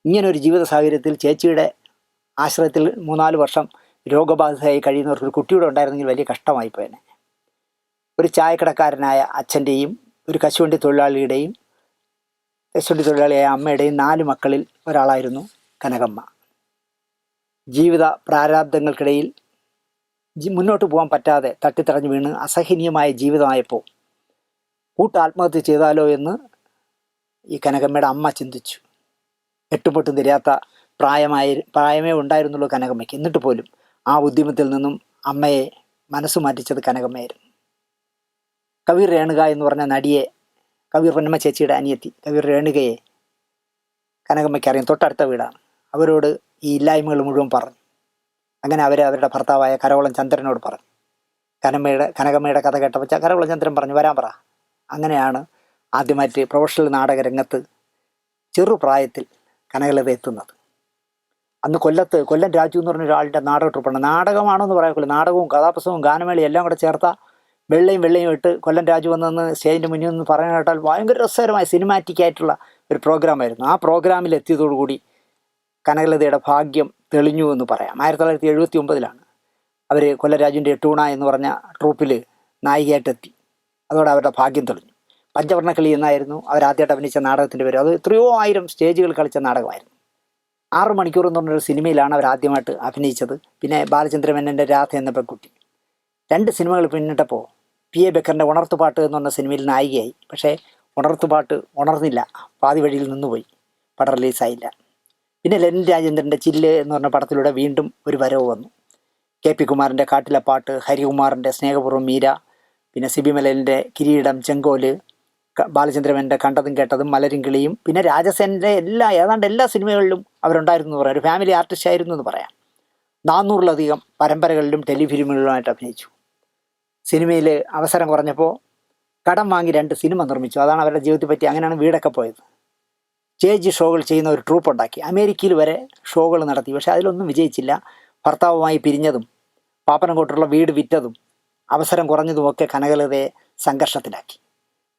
ഇങ്ങനൊരു ജീവിത സാഹചര്യത്തിൽ ചേച്ചിയുടെ ആശ്രയത്തിൽ 3-4 വർഷം രോഗബാധിതയായി കഴിയുന്നവർക്ക് ഒരു കുട്ടിയുടെ ഉണ്ടായിരുന്നെങ്കിൽ വലിയ കഷ്ടമായി പോയേനെ. ഒരു ചായക്കടക്കാരനായ അച്ഛൻ്റെയും ഒരു കശുവണ്ടി തൊഴിലാളിയുടെയും കശുവണ്ടി തൊഴിലാളിയായ അമ്മയുടെയും 4 മക്കളിൽ ഒരാളായിരുന്നു കനകമ്മ. ജീവിത പ്രാരാബ്ദങ്ങൾക്കിടയിൽ മുന്നോട്ട് പോകാൻ പറ്റാതെ തട്ടിത്തടഞ്ഞു വീണ് അസഹനീയമായ ജീവിതമായപ്പോൾ ആത്മഹത്യ ചെയ്താലോ എന്ന് ഈ കനകമ്മയുടെ അമ്മ ചിന്തിച്ചു. എട്ടുപൊട്ടും തിരിയാത്ത പ്രായമേ ഉണ്ടായിരുന്നുള്ളൂ കനകമ്മയ്ക്ക്. എന്നിട്ട് പോലും ആ ഉദ്യമത്തിൽ നിന്നും അമ്മയെ മനസ്സു മാറ്റിച്ചത് കനകമ്മയായിരുന്നു. കവിർ രേണുക എന്ന് പറഞ്ഞ നടിയെ, കവിർ പൊന്നമ്മ ചേച്ചിയുടെ അനിയത്തി കവിർ രേണുകയെ കനകമ്മയ്ക്ക് അറിയാം. തൊട്ടടുത്ത വീടാണ്. അവരോട് ഈ ഇല്ലായ്മകൾ മുഴുവൻ പറഞ്ഞു. അങ്ങനെ അവരുടെ ഭർത്താവായ കരവളം ചന്ദ്രനോട് പറഞ്ഞു. കനകമ്മയുടെ കഥ കേട്ടപ്പോൾ കരവളം ചന്ദ്രൻ പറഞ്ഞു, വരാൻ പറ. അങ്ങനെയാണ് ആദ്യമായിട്ട് പ്രൊഫഷണൽ നാടകരംഗത്ത് ചെറുപ്രായത്തിൽ കനകലത എത്തുന്നത്. അന്ന് കൊല്ലം രാജു എന്ന് പറഞ്ഞ ഒരാളുടെ നാടക ട്രൂപ്പാണ്. നാടകമാണെന്ന് പറയാൻ നാടകവും കഥാപ്രസംഗവും ഗാനമേളയും എല്ലാം കൂടെ ചേർത്ത വെള്ളയും ഇട്ട് കൊല്ലം രാജു വന്നെന്ന് സ്റ്റേജിൻ്റെ മുന്നിൽ നിന്ന് പറയാൻ കേട്ടാൽ ഭയങ്കര രസകരമായ സിനിമാറ്റിക് ആയിട്ടുള്ള ഒരു പ്രോഗ്രാമായിരുന്നു. ആ പ്രോഗ്രാമിൽ എത്തിയതോടുകൂടി കനകലതയുടെ ഭാഗ്യം തെളിഞ്ഞു എന്ന് പറയാം. 1979 അവർ കൊല്ലം രാജുവിൻ്റെ ടൂണ എന്ന് പറഞ്ഞ ട്രൂപ്പിൽ നായികയായിട്ടെത്തി. അതോടെ അവരുടെ ഭാഗ്യം തെളിഞ്ഞു. പഞ്ചവർണ്ണക്കിളി എന്നായിരുന്നു അവരാദ്യമായിട്ട് അഭിനയിച്ച നാടകത്തിൻ്റെ പേര്. അത് എത്രയോ ആയിരം സ്റ്റേജുകൾ കളിച്ച നാടകമായിരുന്നു. 6 മണിക്കൂർ എന്ന് പറഞ്ഞൊരു സിനിമയിലാണ് അവർ ആദ്യമായിട്ട് അഭിനയിച്ചത്. പിന്നെ ബാലചന്ദ്ര മേനോൻ്റെ രാധ എന്ന പെൺകുട്ടി. 2 സിനിമകൾ പിന്നിട്ടപ്പോൾ പി എ ബക്കറിൻ്റെ ഉണർത്തുപാട്ട് എന്ന് പറഞ്ഞ സിനിമയിൽ നായികയായി. പക്ഷേ ഉണർത്തുപാട്ട് ഉണർന്നില്ല, പാതി വഴിയിൽ നിന്നുപോയി, പടം റിലീസായില്ല. പിന്നെ ലെനിൻ രാജേന്ദ്രൻ്റെ ചില്ല് എന്ന് പറഞ്ഞ പടത്തിലൂടെ വീണ്ടും ഒരു വരവ് വന്നു. കെ പി കുമാറിൻ്റെ കാട്ടിലെ പാട്ട്, ഹരികുമാറിൻ്റെ സ്നേഹപൂർവ്വം മീര, പിന്നെ സിബി മലയിലിൻ്റെ കിരീടം, ചെങ്കോല്, ബാലചന്ദ്രമേനോൻ്റെ കണ്ടതും കേട്ടതും, മലരും കിളിയും, പിന്നെ രാജസേനൻ്റെ ഏതാണ്ട് എല്ലാ സിനിമകളിലും അവരുണ്ടായിരുന്നു എന്ന് പറയാം. ഒരു ഫാമിലി ആർട്ടിസ്റ്റ് ആയിരുന്നു എന്ന് പറയാം. 400-ലധികം പരമ്പരകളിലും ടെലിഫിലിമുകളിലുമായിട്ട് അഭിനയിച്ചു. സിനിമയിൽ അവസരം കുറഞ്ഞപ്പോൾ കടം വാങ്ങി 2 സിനിമ നിർമ്മിച്ചു. അതാണ് അവരുടെ ജീവിതത്തെ പറ്റി. അങ്ങനെയാണ് വീടൊക്കെ പോയത്. സ്റ്റേജ് ഷോകൾ ചെയ്യുന്ന ഒരു ട്രൂപ്പ് ഉണ്ടാക്കി. അമേരിക്കയിൽ വരെ ഷോകൾ നടത്തി. പക്ഷേ അതിലൊന്നും വിജയിച്ചില്ല. ഭർത്താവുമായി പിരിഞ്ഞതും പാപ്പനംകോട്ടുള്ള വീട് വിറ്റതും അവസരം കുറഞ്ഞതുമൊക്കെ കനകലതയെ സംഘർഷത്തിലാക്കി.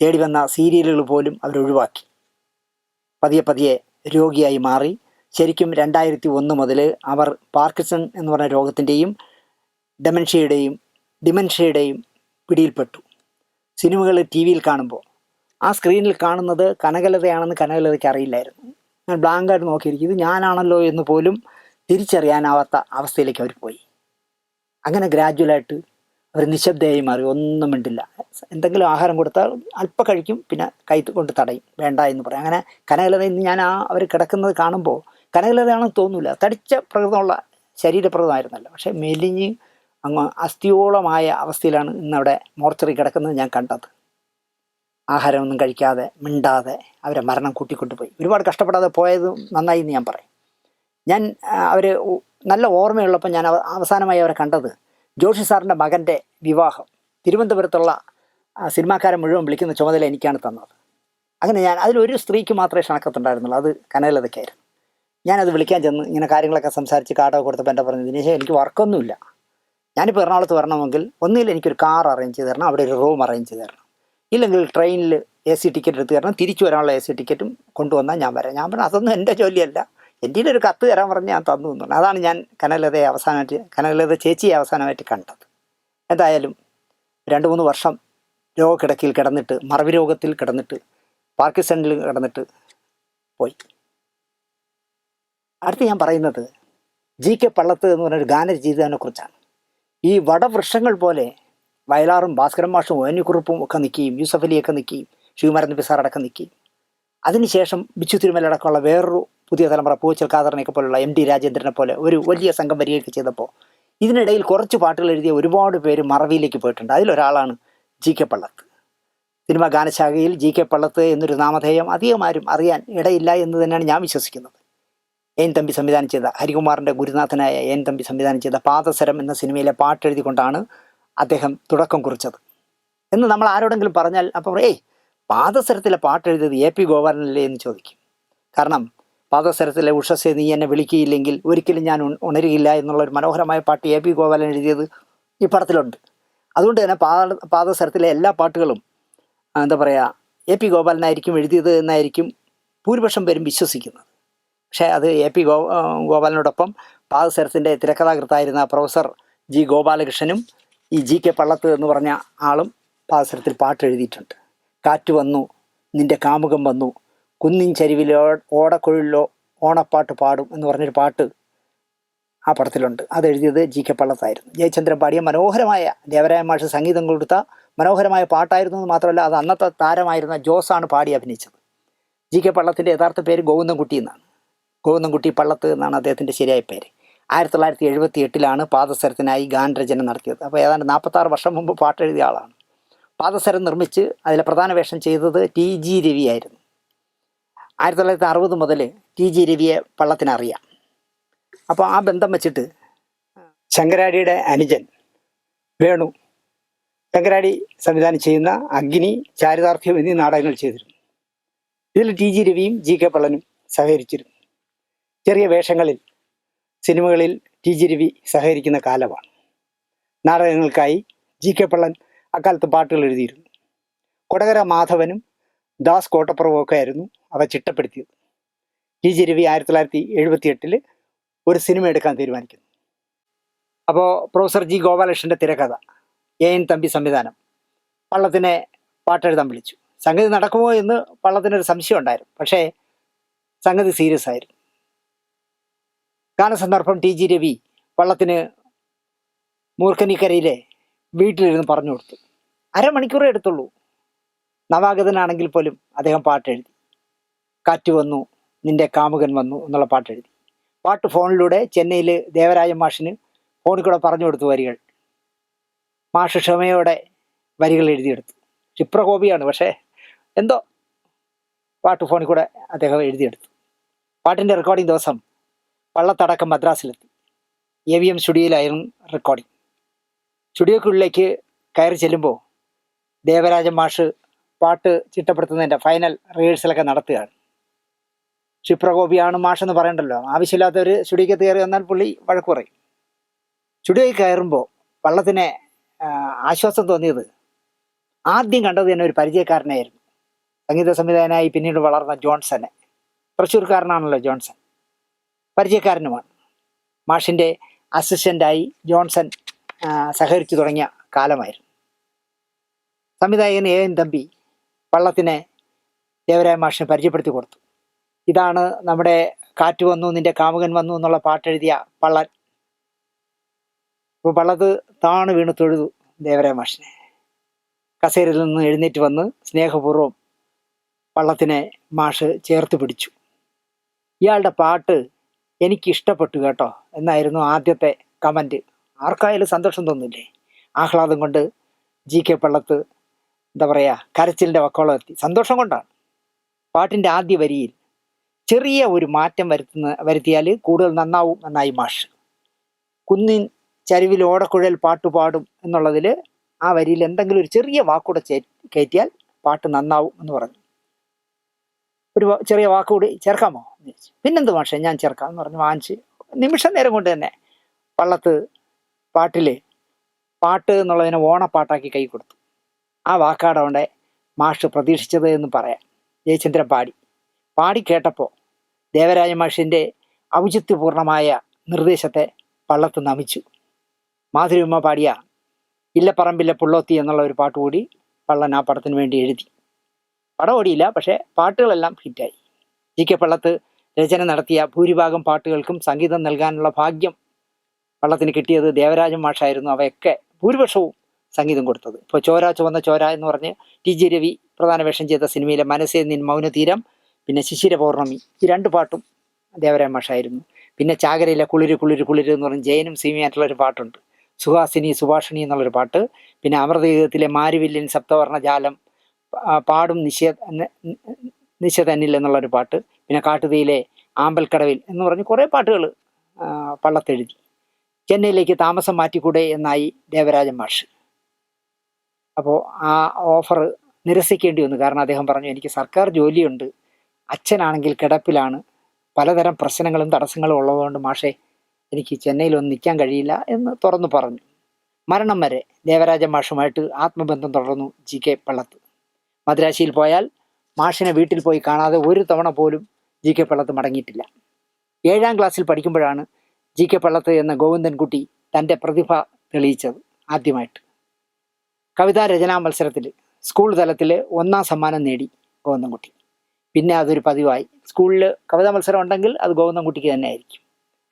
തേടി വന്ന സീരിയലുകൾ പോലും അവരൊഴിവാക്കി. പതിയെ രോഗിയായി മാറി. ശരിക്കും 2001 മുതൽ അവർ പാർക്കിൻസൺ എന്ന് പറഞ്ഞ രോഗത്തിൻ്റെയും ഡിമെൻഷ്യയുടെയും പിടിയിൽപ്പെട്ടു. സിനിമകൾ ടി വിയിൽ കാണുമ്പോൾ ആ സ്ക്രീനിൽ കാണുന്നത് കനകലതയാണെന്ന് കനകലതയ്ക്ക് അറിയില്ലായിരുന്നു. ഞാൻ ബ്ലാങ്കായിട്ട് നോക്കിയിരിക്കും, ഇത് ഞാനാണല്ലോ എന്ന് പോലും തിരിച്ചറിയാനാവാത്ത അവസ്ഥയിലേക്ക് അവർ പോയി. അങ്ങനെ ഗ്രാജുവലായിട്ട് അവർ നിശബ്ദയായി മാറി. ഒന്നും മിണ്ടില്ല. എന്തെങ്കിലും ആഹാരം കൊടുത്താൽ അല്പം കഴിക്കും, പിന്നെ കൈ കൊണ്ട് തടയും, വേണ്ട എന്ന് പറയും. അങ്ങനെ കനകലത ഇന്ന് ഞാൻ അവർ കിടക്കുന്നത് കാണുമ്പോൾ കനകലതയാണെന്ന് തോന്നില്ല. തടിച്ച പ്രകൃതമുള്ള ശരീരപ്രകൃതമായിരുന്നല്ലോ. പക്ഷേ മെലിഞ്ഞ് അങ്ങ് അസ്ഥിയോളമായ അവസ്ഥയിലാണ് ഇന്നവിടെ മോർച്ചറി കിടക്കുന്നത് ഞാൻ കണ്ടത്. ആഹാരമൊന്നും കഴിക്കാതെ മിണ്ടാതെ അവരെ മരണം കൂട്ടിക്കൊണ്ടുപോയി. ഒരുപാട് കഷ്ടപ്പെടാതെ പോയത് നന്നായി എന്ന് ഞാൻ പറയും. അവർ നല്ല ഓർമ്മയുള്ളപ്പോൾ ഞാൻ അവസാനമായി അവരെ കണ്ടത് ജോഷി സാറിൻ്റെ മകൻ്റെ വിവാഹം. തിരുവനന്തപുരത്തുള്ള സിനിമാക്കാരെ മുഴുവൻ വിളിക്കുന്ന ചുമതല എനിക്കാണ് തന്നത്. അങ്ങനെ അതിലൊരു സ്ത്രീക്ക് മാത്രമേ ക്ഷണക്കത്തുണ്ടായിരുന്നുള്ളൂ, അത് കനകലതയ്ക്കായിരുന്നു. ഞാനത് വിളിക്കാൻ ചെന്ന് ഇങ്ങനെ കാര്യങ്ങളൊക്കെ സംസാരിച്ച് കാർഡൊക്കെ കൊടുത്തപ്പോൾ എൻ്റെ പറഞ്ഞു, ദിനേശേ എനിക്ക് വർക്കൊന്നുമില്ല, ഞാനിപ്പോൾ എറണാകുളത്ത് വരണമെങ്കിൽ ഒന്നുകിൽ എനിക്കൊരു കാർ അറേഞ്ച് ചെയ്ത് തരണം, അവിടെ ഒരു റൂം അറേഞ്ച് ചെയ്ത് തരണം, ഇല്ലെങ്കിൽ ട്രെയിനിൽ AC ടിക്കറ്റ് എടുത്ത് തരണം, തിരിച്ചു വരാനുള്ള AC ടിക്കറ്റും കൊണ്ടുവന്നാൽ ഞാൻ വരാം. ഞാൻ പറഞ്ഞു അതൊന്നും എൻ്റെ ജോലിയല്ല, എൻ്റെ ഒരു കത്ത് തരാൻ പറഞ്ഞ് ഞാൻ തന്നു എന്നുള്ളത്. അതാണ് ഞാൻ കനകലത ചേച്ചിയെ അവസാനമായിട്ട് കണ്ടത്. എന്തായാലും 2-3 വർഷം രോഗക്കിടക്കയിൽ കിടന്നിട്ട്, മറവി രോഗത്തിൽ കിടന്നിട്ട്, പാർക്കിൻസണിൽ കിടന്നിട്ട് പോയി. അടുത്ത് ഞാൻ പറയുന്നത് GK പള്ളത്ത് എന്ന് പറഞ്ഞൊരു ഗാനരചയിതാവിനെ കുറിച്ചാണ്. ഈ വടവൃക്ഷങ്ങൾ പോലെ വയലാറും ഭാസ്കരൻ മാഷും ON കുറുപ്പും ഒക്കെ നിൽക്കുകയും, യൂസഫ് അലിയൊക്കെ നിൽക്കുകയും, ശിവകുമാരൻ നമ്പി സാറടക്കം നിൽക്കുകയും, അതിനുശേഷം ബിച്ചു തിരുമലടക്കമുള്ള വേറൊരു പുതിയ തലമുറ പൂച്ചൽ ഖാദറിനെയൊക്കെ പോലുള്ള MD രാജേന്ദ്രനെ പോലെ ഒരു വലിയ സംഘം വരികയൊക്കെ ചെയ്തപ്പോൾ ഇതിനിടയിൽ കുറച്ച് പാട്ടുകൾ എഴുതിയ ഒരുപാട് പേര് മറവിയിലേക്ക് പോയിട്ടുണ്ട്. അതിലൊരാളാണ് GK പള്ളത്ത്. സിനിമ ഗാനശാഖയിൽ GK പള്ളത്ത് എന്നൊരു നാമധേയം അധികം ആരും അറിയാൻ ഇടയില്ല എന്ന് തന്നെയാണ് ഞാൻ വിശ്വസിക്കുന്നത്. എൻ തമ്പി സംവിധാനം ചെയ്ത, ഹരികുമാറിൻ്റെ ഗുരുനാഥനായ എൻ തമ്പി സംവിധാനം ചെയ്ത പാദസരം എന്ന സിനിമയിലെ പാട്ടെഴുതിക്കൊണ്ടാണ് അദ്ദേഹം തുടക്കം കുറിച്ചത് എന്ന് നമ്മൾ ആരോടെങ്കിലും പറഞ്ഞാൽ അപ്പോൾ പാദസരത്തിലെ പാട്ടെഴുതിയത് AP ഗോപാലനല്ലേ എന്ന് ചോദിക്കും. കാരണം പാദസരത്തിലെ ഉഷസ്സെ നീ എന്നെ വിളിക്കുകയില്ലെങ്കിൽ ഒരിക്കലും ഞാൻ ഉണരുകയില്ല എന്നുള്ളൊരു മനോഹരമായ പാട്ട് AP ഗോപാലൻ എഴുതിയത് ഈ പടത്തിലുണ്ട്. അതുകൊണ്ട് തന്നെ പാദസരത്തിലെ എല്ലാ പാട്ടുകളും എന്താ പറയുക, എ പി ഗോപാലനായിരിക്കും എഴുതിയത് എന്നായിരിക്കും ഭൂരിപക്ഷം പേരും വിശ്വസിക്കുന്നത്. പക്ഷേ അത് എ പി ഗോപാലനോടൊപ്പം പാദസരത്തിൻ്റെ തിരക്കഥാകൃത്തായിരുന്ന പ്രൊഫസർ ജി ഗോപാലകൃഷ്ണനും ഈ GK പള്ളത്ത് എന്ന് പറഞ്ഞ ആളും പാദസരത്തിൽ പാട്ട് എഴുതിയിട്ടുണ്ട്. കാറ്റ് വന്നു, നിൻ്റെ കാമുകം വന്നു, കുന്നിൻ ചരിവിലോ ഓടക്കുഴലിലോ ഓണപ്പാട്ട് പാടും എന്ന് പറഞ്ഞൊരു പാട്ട് ആ പടത്തിലുണ്ട്. അതെഴുതിയത് GK പള്ളത്തായിരുന്നു. ജയചന്ദ്രൻ പാടിയ മനോഹരമായ, ദേവരായ മാഷ് സംഗീതം കൊടുത്ത മനോഹരമായ പാട്ടായിരുന്നു എന്ന് മാത്രമല്ല, അത് അന്നത്തെ താരമായിരുന്ന ജോസാണ് പാടി അഭിനയിച്ചത്. GK പള്ളത്തിൻ്റെ യഥാർത്ഥ പേര് ഗോവിന്ദൻകുട്ടി എന്നാണ്. ഗോവിന്ദൻകുട്ടി പള്ളത്ത് എന്നാണ് അദ്ദേഹത്തിൻ്റെ ശരിയായ പേര്. 1978 പാദസരത്തിനായി ഗാനരചന നടത്തിയത്. അപ്പോൾ ഏതാണ്ട് 46 വർഷം മുമ്പ് പാട്ടെഴുതിയ ആളാണ്. പാദസരം നിർമ്മിച്ച് അതിലെ പ്രധാന വേഷം ചെയ്തത് TG രവി ആയിരുന്നു. 1960 മുതൽ TG രവിയെ പള്ളത്തിനറിയാം. അപ്പോൾ ആ ബന്ധം വെച്ചിട്ട് ശങ്കരാടിയുടെ അനുജൻ വേണു, ശങ്കരാടി സംവിധാനം ചെയ്യുന്ന അഗ്നി, ചാരിതാർത്ഥ്യം എന്നീ നാടകങ്ങൾ ചെയ്തിരുന്നു. ഇതിൽ TG രവിയും GK പള്ളനും സഹകരിച്ചിരുന്നു. ചെറിയ വേഷങ്ങളിൽ സിനിമകളിൽ TG രവി സഹകരിക്കുന്ന കാലമാണ്. നാടകങ്ങൾക്കായി GK പള്ളൻ അക്കാലത്ത് പാട്ടുകൾ എഴുതിയിരുന്നു. കൊടകര മാധവനും ദാസ് കോട്ടപ്പുറവും ഒക്കെ ആയിരുന്നു അവ ചിട്ടപ്പെടുത്തിയത്. TG രവി 1978 ഒരു സിനിമ എടുക്കാൻ തീരുമാനിക്കുന്നു. അപ്പോൾ പ്രൊഫസർ ജി ഗോപാലകൃഷ്ണൻ്റെ തിരക്കഥ, AN തമ്പി സംവിധാനം. പള്ളത്തിനെ പാട്ടെഴുതാൻ വിളിച്ചു. സംഗതി നടക്കുമോ എന്ന് പള്ളത്തിനൊരു സംശയം ഉണ്ടായിരുന്നു. പക്ഷേ സംഗതി സീരിയസ് ആയിരുന്നു. ഗാനസന്ദർഭം TG രവി പള്ളത്തിന് മൂർക്കനിക്കരയിലെ വീട്ടിലിരുന്ന് പറഞ്ഞു കൊടുത്തു. അരമണിക്കൂറേ എടുത്തുള്ളൂ. നവാഗതനാണെങ്കിൽ പോലും അദ്ദേഹം പാട്ടെഴുതി. കാറ്റ് വന്നു, നിൻ്റെ കാമുകൻ വന്നു എന്നുള്ള പാട്ടെഴുതി. പാട്ട് ഫോണിലൂടെ ചെന്നൈയിൽ ദേവരാജൻ മാഷിന് ഫോണിൽ കൂടെ പറഞ്ഞു കൊടുത്തു വരികൾ. മാഷ് ക്ഷമയോടെ വരികൾ എഴുതിയെടുത്തു. ക്ഷിപ്രകോപിയാണ്, പക്ഷേ എന്തോ പാട്ട് ഫോണിൽ കൂടെ അദ്ദേഹം എഴുതിയെടുത്തു. പാട്ടിൻ്റെ റെക്കോർഡിംഗ് ദിവസം പള്ളത്തടക്കം മദ്രാസിലെത്തി. AVM സ്റ്റുഡിയോയിലായിരുന്നു recording. സ്റ്റുഡിയോക്കുള്ളിലേക്ക് കയറി ചെല്ലുമ്പോൾ ദേവരാജൻ മാഷ് പാട്ട് ചിട്ടപ്പെടുത്തുന്നതിൻ്റെ ഫൈനൽ റിഹേഴ്സലൊക്കെ നടത്തുകയാണ്. ക്ഷിപ്രകോപിയാണ് മാഷെന്ന് പറയണ്ടല്ലോ. ആവശ്യമില്ലാത്തവർ സ്റ്റുഡിയോയ്ക്ക് കയറി വന്നാൽ പുള്ളി വഴക്ക് പറയും. സ്റ്റുഡിയോയിൽ കയറുമ്പോൾ പള്ളത്തിനെ ആശ്വാസം തോന്നിയത് ആദ്യം കണ്ടത് തന്നെ ഒരു പരിചയക്കാരനായിരുന്നു. സംഗീത സംവിധായകനായി പിന്നീട് വളർന്ന ജോൺസനെ. തൃശ്ശൂർക്കാരനാണല്ലോ ജോൺസൺ. പരിചയക്കാരനുമാണ്. മാഷിൻ്റെ അസിസ്റ്റൻ്റായി ജോൺസൺ സഹകരിച്ചു തുടങ്ങിയ കാലമായിരുന്നു. സംവിധായകൻ AN തമ്പി പള്ളത്തിനെ ദേവരായ മാഷിനെ പരിചയപ്പെടുത്തി കൊടുത്തു. ഇതാണ് നമ്മുടെ കാറ്റ് വന്നു, നിൻ്റെ കാമുകൻ വന്നു എന്നുള്ള പാട്ടെഴുതിയ പള്ളൻ. അപ്പോൾ പള്ളത്ത് താണ് വീണ് തൊഴുതു ദേവരായ മാഷിനെ. കസേരയിൽ നിന്ന് എഴുന്നേറ്റ് വന്ന് സ്നേഹപൂർവ്വം പള്ളത്തിനെ മാഷ് ചേർത്ത് പിടിച്ചു. ഇയാളുടെ പാട്ട് എനിക്കിഷ്ടപ്പെട്ടു കേട്ടോ എന്നായിരുന്നു ആദ്യത്തെ കമൻറ്റ്. ആർക്കായാലും സന്തോഷം തോന്നില്ലേ? ആഹ്ലാദം കൊണ്ട് GK പള്ളത്ത് എന്താ പറയുക, കരച്ചിലിൻ്റെ വക്കോളം എത്തി. സന്തോഷം കൊണ്ടാണ്. പാട്ടിൻ്റെ ആദ്യ വരിയിൽ ചെറിയ ഒരു മാറ്റം വരുത്തിയാൽ കൂടുതൽ നന്നാവും എന്നായി മാഷ്. കുന്നിൻ ചരിവിൽ ഓടക്കുഴൽ പാട്ടുപാടും എന്നുള്ളതിൽ ആ വരിയിൽ എന്തെങ്കിലും ഒരു ചെറിയ വാക്കൂടെ കയറ്റിയാൽ പാട്ട് നന്നാവും എന്ന് പറഞ്ഞു. ഒരു ചെറിയ വാക്കുകൂടി ചേർക്കാമോ എന്ന് ചോദിച്ചു. പിന്നെന്ത് മാഷേ, ഞാൻ ചേർക്കാം എന്ന് പറഞ്ഞ് വാങ്ങിച്ച് നിമിഷ നേരം കൊണ്ട് തന്നെ പള്ളത്ത് പാട്ട് എന്നുള്ളതിനെ ഓണപ്പാട്ടാക്കി കൈ കൊടുത്തു. ആ വാക്കാടവിടെ മാഷ് പ്രതീക്ഷിച്ചത് എന്ന് പറയാം. ജയചന്ദ്രൻ പാടി കേട്ടപ്പോൾ ദേവരാജ മാഷിൻ്റെ ഔചിത്യപൂർണമായ നിർദ്ദേശത്തെ പള്ളത്ത് നമിച്ചു. മാധുര്യമ്മ പാടിയ ഇല്ലപ്പറമ്പിലെ പുള്ളോത്തി എന്നുള്ള ഒരു പാട്ടുകൂടി പള്ളൻ ആ പടത്തിന് വേണ്ടി എഴുതി. പടം ഓടിയില്ല, പക്ഷേ പാട്ടുകളെല്ലാം ഹിറ്റായി. GK പള്ളത്ത് രചന നടത്തിയ ഭൂരിഭാഗം പാട്ടുകൾക്കും സംഗീതം നൽകാനുള്ള ഭാഗ്യം പള്ളത്തിന് കിട്ടിയത് ദേവരാജൻ മാഷായിരുന്നു. അവയൊക്കെ ഭൂരിപക്ഷവും സംഗീതം കൊടുത്തത്. ഇപ്പോൾ ചോര ചുവന്ന ചോര എന്ന് പറഞ്ഞ് TG രവി പ്രധാന വേഷം ചെയ്ത സിനിമയിലെ മനസ്സേ നിൻ മൗനതീരം, പിന്നെ ശിശിര പൗർണമി, ഈ 2 പാട്ടും ദേവരാജൻ മാഷായിരുന്നു. പിന്നെ ചാകരയിലെ കുളിര് കുളിര് കുളിര് എന്ന് പറഞ്ഞ് ജയനും സീമയായിട്ടുള്ളൊരു പാട്ടുണ്ട്. സുഹാസിനി സുഭാഷിണി എന്നുള്ളൊരു പാട്ട്. പിന്നെ അമൃതഗീതത്തിലെ മാരുവില്യൻ സപ്തവർണ്ണ ജാലം പാടും നിശ തന്നിൽ എന്നുള്ളൊരു പാട്ട്. പിന്നെ കാട്ടുതീയിലെ ആമ്പൽക്കടവിൽ എന്ന് പറഞ്ഞ് കുറേ പാട്ടുകൾ പള്ളത്തെഴുതി. ചെന്നൈയിലേക്ക് താമസം മാറ്റിക്കൂടെ എന്നായി ദേവരാജൻ മാഷ്. അപ്പോൾ ആ ഓഫർ നിരസിക്കേണ്ടി വന്നു. കാരണം അദ്ദേഹം പറഞ്ഞു, എനിക്ക് സർക്കാർ ജോലിയുണ്ട്, അച്ഛനാണെങ്കിൽ കിടപ്പിലാണ്, പലതരം പ്രശ്നങ്ങളും തടസ്സങ്ങളും ഉള്ളതുകൊണ്ട് മാഷേ എനിക്ക് ചെന്നൈയിലൊന്നും നിൽക്കാൻ കഴിയില്ല എന്ന് തുറന്നു പറഞ്ഞു. മരണം വരെ ദേവരാജൻ മാഷുമായിട്ട് ആത്മബന്ധം തുടർന്നു GK പള്ളത്ത്. മദ്രാശിയിൽ പോയാൽ മാഷിനെ വീട്ടിൽ പോയി കാണാതെ ഒരു തവണ പോലും ജി കെ പള്ളത്ത് മടങ്ങിയിട്ടില്ല. 7ാം ക്ലാസ്സിൽ പഠിക്കുമ്പോഴാണ് ജി കെ പള്ളത്ത് എന്ന ഗോവിന്ദൻകുട്ടി തൻ്റെ പ്രതിഭ തെളിയിച്ചത് ആദ്യമായിട്ട്. കവിതാ രചനാ മത്സരത്തിൽ സ്കൂൾ തലത്തിൽ 1ാം സമ്മാനം നേടി ഗോവിന്ദൻകുട്ടി. പിന്നെ അതൊരു പതിവായി. സ്കൂളിൽ കവിതാ മത്സരം ഉണ്ടെങ്കിൽ അത് ഗോവിന്ദൻകുട്ടിക്ക് തന്നെ ആയിരിക്കും.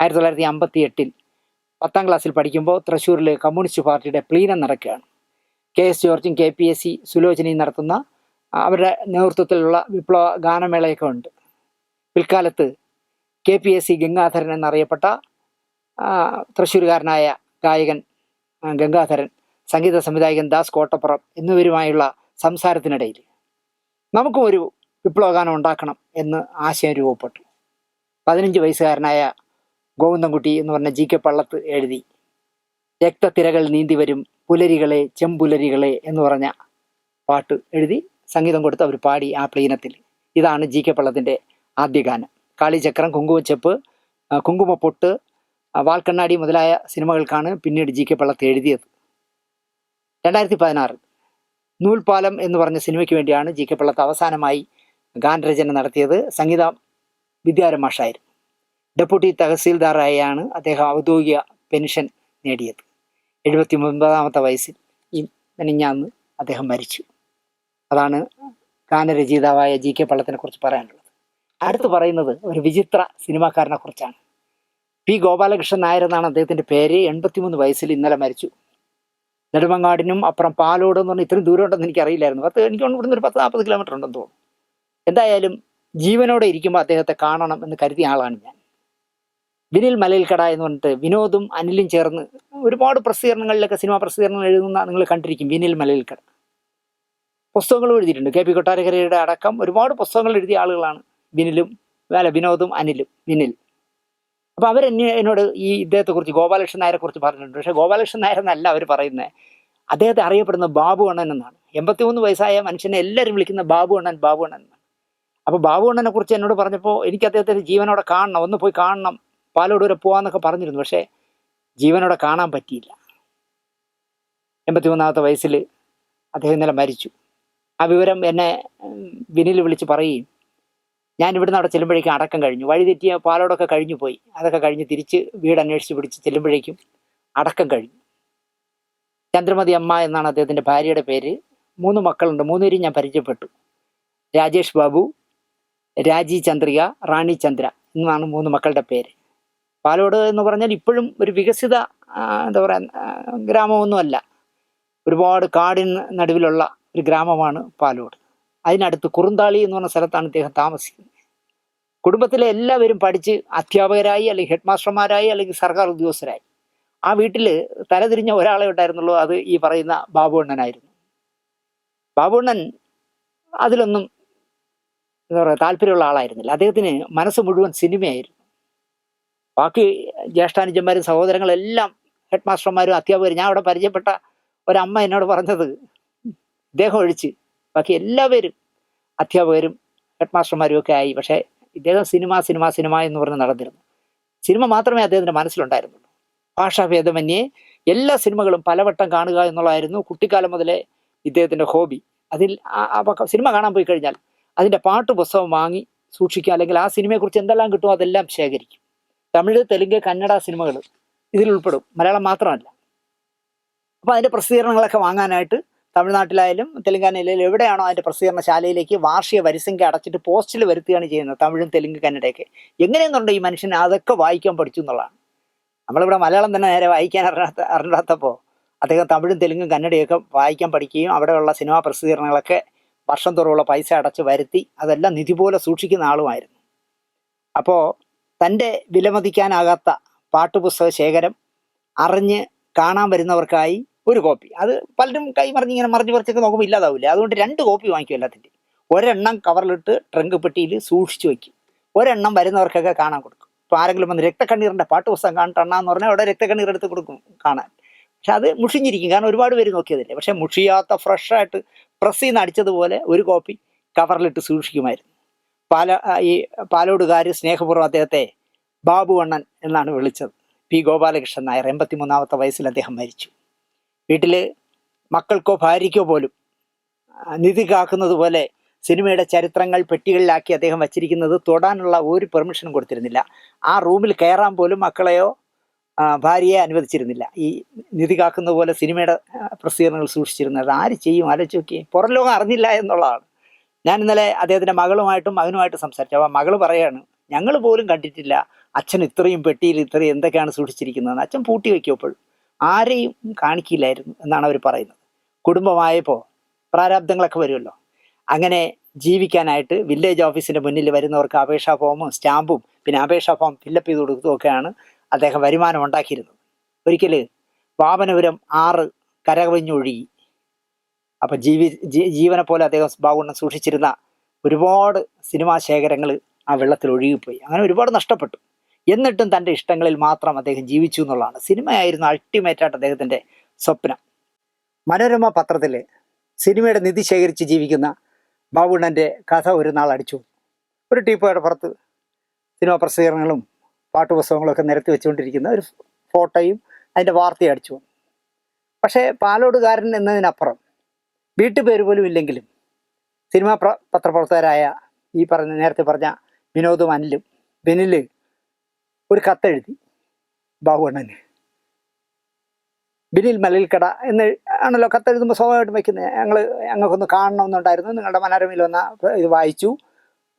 1958 10ാം ക്ലാസ്സിൽ പഠിക്കുമ്പോൾ തൃശ്ശൂരിൽ കമ്മ്യൂണിസ്റ്റ് പാർട്ടിയുടെ പ്ലീനം നടക്കുകയാണ്. KS ജോർജും KPSC സുലോചനയും നടത്തുന്ന അവരുടെ നേതൃത്വത്തിലുള്ള വിപ്ലവ ഗാനമേളയൊക്കെ ഉണ്ട്. പിൽക്കാലത്ത് KPSC ഗംഗാധരൻ എന്നറിയപ്പെട്ട തൃശ്ശൂരുകാരനായ ഗായകൻ ഗംഗാധരൻ, സംഗീത സംവിധായകൻ ദാസ് കോട്ടപ്പുറം എന്നിവരുമായുള്ള സംസാരത്തിനിടയിൽ നമുക്കും ഒരു വിപ്ലവഗാനം ഉണ്ടാക്കണം എന്ന് ആശയം രൂപപ്പെട്ടു. 15 വയസ്സുകാരനായ ഗോവിന്ദൻകുട്ടി എന്ന് പറഞ്ഞ ജി കെ പള്ളത്ത് എഴുതി രക്തത്തിരകൾ നീന്തി വരും പുലരികളെ ചെമ്പുലരികളെ എന്ന് പറഞ്ഞ പാട്ട് എഴുതി സംഗീതം കൊടുത്ത് അവർ പാടി ആ പ്ലീനത്തിൽ. ഇതാണ് ജി കെ പള്ളത്തിൻ്റെ ആദ്യ ഗാനം. കാളിചക്രം, കുങ്കുമച്ചെപ്പ്, കുങ്കുമപ്പൊട്ട്, വാൽക്കണ്ണാടി മുതലായ സിനിമകൾക്കാണ് പിന്നീട് ജി കെ പള്ളത്ത് എഴുതിയത്. 2016 നൂൽപാലം എന്ന് പറഞ്ഞ സിനിമയ്ക്ക് വേണ്ടിയാണ് ജി കെ പള്ളത്ത് അവസാനമായി ഗാനരചന നടത്തിയത്. സംഗീതം വിദ്യാരം മാഷായിരുന്നു. ഡെപ്യൂട്ടി തഹസീൽദാറായാണ് അദ്ദേഹം ഔദ്യോഗിക പെൻഷൻ നേടിയത്. 79ാമത്തെ വയസ്സിൽ ഈ മെനിഞ്ഞാന്ന് അദ്ദേഹം മരിച്ചു. അതാണ് ഗാനരചയിതാവായ ജി കെ പള്ളത്തിനെ കുറിച്ച് പറയാനുള്ളത്. അടുത്ത് പറയുന്നത് ഒരു വിചിത്ര സിനിമാക്കാരനെ കുറിച്ചാണ്. പി ഗോപാലകൃഷ്ണൻ നായർ എന്നാണ് അദ്ദേഹത്തിൻ്റെ പേര്. 83 വയസ്സിൽ ഇന്നലെ മരിച്ചു. നെടുമങ്ങാടിനും അപ്പുറം പാലോട് എന്ന് പറഞ്ഞാൽ ഇത്രയും ദൂരം ഉണ്ടെന്ന് എനിക്കറിയില്ലായിരുന്നു. എനിക്ക് ഇവിടുന്ന് ഒരു 10-40 കിലോമീറ്റർ ഉണ്ടെന്ന് തോന്നുന്നു. എന്തായാലും ജീവനോടെ ഇരിക്കുമ്പോൾ അദ്ദേഹത്തെ കാണണം എന്ന് കരുതിയ ആളാണ് ഞാൻ. വിനിൽ മലയിൽക്കട എന്ന് പറഞ്ഞിട്ട് വിനോദും അനിലും ചേർന്ന് ഒരുപാട് പ്രസിദ്ധീകരണങ്ങളിലൊക്കെ സിനിമാ പ്രസിദ്ധീകരണങ്ങൾ എഴുതുന്ന നിങ്ങൾ കണ്ടിരിക്കും. വിനിൽ മലയിൽക്കട പുസ്തകങ്ങളും എഴുതിയിട്ടുണ്ട്. KP കൊട്ടാരക്കരയുടെ അടക്കം ഒരുപാട് പുസ്തകങ്ങൾ എഴുതിയ ആളുകളാണ് വിനോദും അനിലും. വിനിൽ അപ്പോൾ എന്നോട് ഈ ഇദ്ദേഹത്തെക്കുറിച്ച് ഗോപാലകൃഷ്ണൻ നായരെ കുറിച്ച് പറഞ്ഞിട്ടുണ്ട്. പക്ഷേ ഗോപാലകൃഷ്ണൻ നായർ എന്നല്ല അവർ പറയുന്നത്. അദ്ദേഹത്തെ അറിയപ്പെടുന്ന ബാബു അണ്ണൻ എന്നാണ്. 83 വയസ്സായ മനുഷ്യനെ എല്ലാവരും വിളിക്കുന്ന ബാബു അണ്ണൻ എന്നാണ്. അപ്പോൾ ബാബു അണ്ണനെ കുറിച്ച് എന്നോട് പറഞ്ഞപ്പോൾ എനിക്ക് അദ്ദേഹത്തെ ജീവനോടെ കാണണം, ഒന്ന് പോയി കാണണം, പാലോട് വരെ പോകാമെന്നൊക്കെ പറഞ്ഞിരുന്നു. പക്ഷേ ജീവനോടെ കാണാൻ പറ്റിയില്ല. 83ാമത്തെ വയസ്സിൽ അദ്ദേഹം ഇന്നലെ മരിച്ചു. ആ വിവരം എന്നെ വിനിൽ വിളിച്ച് പറയുകയും ഞാൻ ഇവിടുന്ന് അവിടെ ചെല്ലുമ്പോഴേക്കും അടക്കം കഴിഞ്ഞു. വഴി തെറ്റിയ പാലോടൊക്കെ കഴിഞ്ഞു പോയി. അതൊക്കെ കഴിഞ്ഞ് തിരിച്ച് വീട് അന്വേഷിച്ച് പിടിച്ച് ചെല്ലുമ്പോഴേക്കും അടക്കം കഴിഞ്ഞു. ചന്ദ്രമതി അമ്മ എന്നാണ് അദ്ദേഹത്തിൻ്റെ ഭാര്യയുടെ പേര്. 3 മക്കളുണ്ട്. 3 പേരും ഞാൻ പരിചയപ്പെട്ടു. രാജേഷ് ബാബു, രാജി ചന്ദ്രിക, റാണി ചന്ദ്ര എന്നാണ് 3 മക്കളുടെ പേര്. പാലോട് എന്ന് പറഞ്ഞാൽ ഇപ്പോഴും ഒരു വികസിത എന്താ പറയുക ഗ്രാമമൊന്നുമല്ല. ഒരുപാട് കാടിന് നടുവിലുള്ള ഒരു ഗ്രാമമാണ് പാലോട്. അതിനടുത്ത് കുറുന്താളി എന്ന് പറഞ്ഞ സ്ഥലത്താണ് ഇദ്ദേഹം താമസിക്കുന്നത്. കുടുംബത്തിലെ എല്ലാവരും പഠിച്ച് അധ്യാപകരായി, അല്ലെങ്കിൽ ഹെഡ് മാസ്റ്റർമാരായി, അല്ലെങ്കിൽ സർക്കാർ ഉദ്യോഗസ്ഥരായി. ആ വീട്ടിൽ തലതിരിഞ്ഞ ഒരാളെ ഉണ്ടായിരുന്നുള്ളൂ. അത് ഈ പറയുന്ന ബാബുണ്ണനായിരുന്നു. ബാബുണ്ണൻ അതിലൊന്നും എന്താ പറയുക താല്പര്യമുള്ള ആളായിരുന്നില്ല. അദ്ദേഹത്തിന് മനസ്സ് മുഴുവൻ സിനിമയായിരുന്നു. ബാക്കി ജ്യേഷ്ഠാനുജന്മാരും സഹോദരങ്ങളെല്ലാം ഹെഡ് മാസ്റ്റർമാരും അധ്യാപകരും. ഞാൻ അവിടെ പരിചയപ്പെട്ട ഒരമ്മ എന്നോട് പറഞ്ഞത് ഇദ്ദേഹം ഒഴിച്ച് ബാക്കി എല്ലാവരും അധ്യാപകരും ഹെഡ് മാസ്റ്റർമാരും ഒക്കെ ആയി. പക്ഷേ ഇദ്ദേഹം സിനിമ എന്ന് പറഞ്ഞ് നടന്നിരുന്നു. സിനിമ മാത്രമേ അദ്ദേഹത്തിൻ്റെ മനസ്സിലുണ്ടായിരുന്നുള്ളൂ. ഭാഷാഭേദമന്യേ എല്ലാ സിനിമകളും പലവട്ടം കാണുക എന്നുള്ളതായിരുന്നു കുട്ടിക്കാലം മുതലേ ഇദ്ദേഹത്തിൻ്റെ ഹോബി. അതിൽ സിനിമ കാണാൻ പോയി കഴിഞ്ഞാൽ അതിൻ്റെ പാട്ട് പുസ്തകം വാങ്ങി സൂക്ഷിക്കുക, അല്ലെങ്കിൽ ആ സിനിമയെക്കുറിച്ച് എന്തെല്ലാം കിട്ടുമോ അതെല്ലാം ശേഖരിക്കും. തമിഴ്, തെലുങ്ക്, കന്നഡ സിനിമകൾ ഇതിൽ ഉൾപ്പെടും, മലയാളം മാത്രമല്ല. അപ്പോൾ അതിൻ്റെ പ്രസിദ്ധീകരണങ്ങളൊക്കെ വാങ്ങാനായിട്ട് തമിഴ്നാട്ടിലായാലും തെലുങ്കാനയിലായാലും എവിടെയാണോ അതിൻ്റെ പ്രസിദ്ധീകരണശാലയിലേക്ക് വാർഷിക വരിസംഖ്യ അടച്ചിട്ട് പോസ്റ്റിൽ വരുത്തുകയാണ് ചെയ്യുന്നത്. തമിഴും തെലുങ്ക് കന്നഡയൊക്കെ എങ്ങനെയെന്നുണ്ട് ഈ മനുഷ്യൻ അതൊക്കെ വായിക്കാൻ പഠിച്ചു എന്നുള്ളതാണ്. നമ്മളിവിടെ മലയാളം തന്നെ നേരെ വായിക്കാൻ അറിഞ്ഞാത്തപ്പോൾ അദ്ദേഹം തമിഴും തെലുങ്കും കന്നഡയൊക്കെ വായിക്കാൻ പഠിക്കുകയും അവിടെയുള്ള സിനിമാ പ്രസിദ്ധീകരണങ്ങളൊക്കെ വർഷം തോറുമുള്ള പൈസ അടച്ച് വരുത്തി അതെല്ലാം നിധി പോലെ സൂക്ഷിക്കുന്ന ആളുമായിരുന്നു. അപ്പോൾ തൻ്റെ വിലമതിക്കാനാകാത്ത പാട്ടുപുസ്തക ശേഖരം അറിഞ്ഞ് കാണാൻ വരുന്നവർക്കായി ഒരു കോപ്പി, അത് പലരും ഇങ്ങനെ മറിഞ്ഞ് പറിച്ചൊക്കെ നോക്കുമ്പോൾ ഇല്ലാതാവില്ല. അതുകൊണ്ട് 2 കോപ്പി വാങ്ങിക്കും എല്ലാത്തിൻ്റെ. ഒരെണ്ണം കവറിലിട്ട് ട്രങ്ക് പെട്ടിയിൽ സൂക്ഷിച്ചു വയ്ക്കും. ഒരെണ്ണം വരുന്നവർക്കൊക്കെ കാണാൻ കൊടുക്കും. ഇപ്പോൾ ആരെങ്കിലും വന്ന് രക്തക്കണ്ണീറിൻ്റെ പാട്ടുപുസ്തകം കാണട്ടെണ്ണാന്ന് പറഞ്ഞാൽ അവിടെ രക്തക്കണ്ണീർ എടുത്ത് കൊടുക്കും കാണാൻ. പക്ഷെ അത് മുഷിഞ്ഞിരിക്കും, കാരണം ഒരുപാട് പേര് നോക്കിയതില്ലേ. പക്ഷെ മുഷിയാത്ത ഫ്രഷായിട്ട് പ്രസ്സിൽ നിന്ന് അടിച്ചതുപോലെ ഒരു കോപ്പി കവറിലിട്ട് സൂക്ഷിക്കുമായിരുന്നു. ഈ പാലോടുകാർ സ്നേഹപൂർവ്വം അദ്ദേഹത്തെ ബാബു അണ്ണൻ എന്നാണ് വിളിച്ചത്. പി ഗോപാലകൃഷ്ണൻ നായർ 83ാമത്തെ വയസ്സിൽ അദ്ദേഹം മരിച്ചു. വീട്ടിൽ മക്കൾക്കോ ഭാര്യയ്ക്കോ പോലും നിധി കാക്കുന്നത് പോലെ സിനിമയുടെ ചരിത്രങ്ങൾ പെട്ടികളിലാക്കി അദ്ദേഹം വച്ചിരിക്കുന്നത് തൊടാനുള്ള ഒരു പെർമിഷനും കൊടുത്തിരുന്നില്ല. ആ റൂമിൽ കയറാൻ പോലും മക്കളെയോ ഭാര്യയെ അനുവദിച്ചിരുന്നില്ല. ഈ നിധി കാക്കുന്ന പോലെ സിനിമയുടെ പ്രസിദ്ധീകരണങ്ങൾ സൂക്ഷിച്ചിരുന്നത് ആര് ചെയ്യും? ആലോചിച്ച് നോക്കി. പുറം ലോകം അറിഞ്ഞില്ല എന്നുള്ളതാണ്. ഞാൻ ഇന്നലെ അദ്ദേഹത്തിൻ്റെ മകളുമായിട്ടും മകനുമായിട്ടും സംസാരിച്ചു. അപ്പോൾ മകൾ പറയാണ്, ഞങ്ങൾ പോലും കണ്ടിട്ടില്ല അച്ഛൻ ഇത്രയും പെട്ടിയിൽ ഇത്രയും എന്തൊക്കെയാണ് സൂക്ഷിച്ചിരിക്കുന്നതെന്ന്. അച്ഛൻ പൂട്ടി വയ്ക്കുമ്പോൾ ആരെയും കാണിക്കില്ലായിരുന്നു എന്നാണ് അവർ പറയുന്നത്. കുടുംബമായപ്പോൾ പ്രാരാബ്ദങ്ങളൊക്കെ വരുമല്ലോ. അങ്ങനെ ജീവിക്കാനായിട്ട് വില്ലേജ് ഓഫീസിൻ്റെ മുന്നിൽ വരുന്നവർക്ക് അപേക്ഷാ ഫോമും സ്റ്റാമ്പും പിന്നെ അപേക്ഷാ ഫോം ഫില്ലപ്പ് ചെയ്ത് കൊടുക്കുകയൊക്കെയാണ് അദ്ദേഹം വരുമാനം ഉണ്ടാക്കിയിരുന്നത്. ഒരിക്കൽ വാമനപുരം 6 കരകവിഞ്ഞൊഴുകി. അപ്പം ജീവനെ പോലെ അദ്ദേഹം ബാബുണ്ണൻ സൂക്ഷിച്ചിരുന്ന ഒരുപാട് സിനിമാ ശേഖരങ്ങൾ ആ വെള്ളത്തിൽ ഒഴുകിപ്പോയി. അങ്ങനെ ഒരുപാട് നഷ്ടപ്പെട്ടു. എന്നിട്ടും തൻ്റെ ഇഷ്ടങ്ങളിൽ മാത്രം അദ്ദേഹം ജീവിച്ചു എന്നുള്ളതാണ്. സിനിമയായിരുന്നു അൾട്ടിമേറ്റായിട്ട് അദ്ദേഹത്തിൻ്റെ സ്വപ്നം. മനോരമ പത്രത്തിൽ സിനിമയുടെ നിധി ശേഖരിച്ച് ജീവിക്കുന്ന ബാബുണ്ണൻ്റെ കഥ ഒരു നാൾ അടിച്ചു. ഒരു ടീപ്പോയുടെ പുറത്ത് സിനിമാ പ്രസിദ്ധീകരണങ്ങളും പാട്ടുപുസ്തകങ്ങളൊക്കെ നിരത്തി വെച്ചുകൊണ്ടിരിക്കുന്ന ഒരു ഫോട്ടോയും അതിൻ്റെ വാർത്തയും അടിച്ചു. പക്ഷേ പാലോടുകാരൻ എന്നതിനപ്പുറം വീട്ടുപേര് പോലും ഇല്ലെങ്കിലും സിനിമാ പത്രപ്രവർത്തകരായ ഈ നേരത്തെ പറഞ്ഞ വിനോദും അനിലും ബിനിൽ ഒരു കത്തെഴുതി ബാബുണ്ണന്. ബിനിൽ മലയിൽക്കട എന്ന് ആണല്ലോ കത്തെഴുതുമ്പോൾ സ്വാഭാവികമായിട്ടും വയ്ക്കുന്നത്. ഞങ്ങൾക്കൊന്ന് കാണണമെന്നുണ്ടായിരുന്നു, നിങ്ങളുടെ മനോരമയിൽ വന്ന ഇത് വായിച്ചു,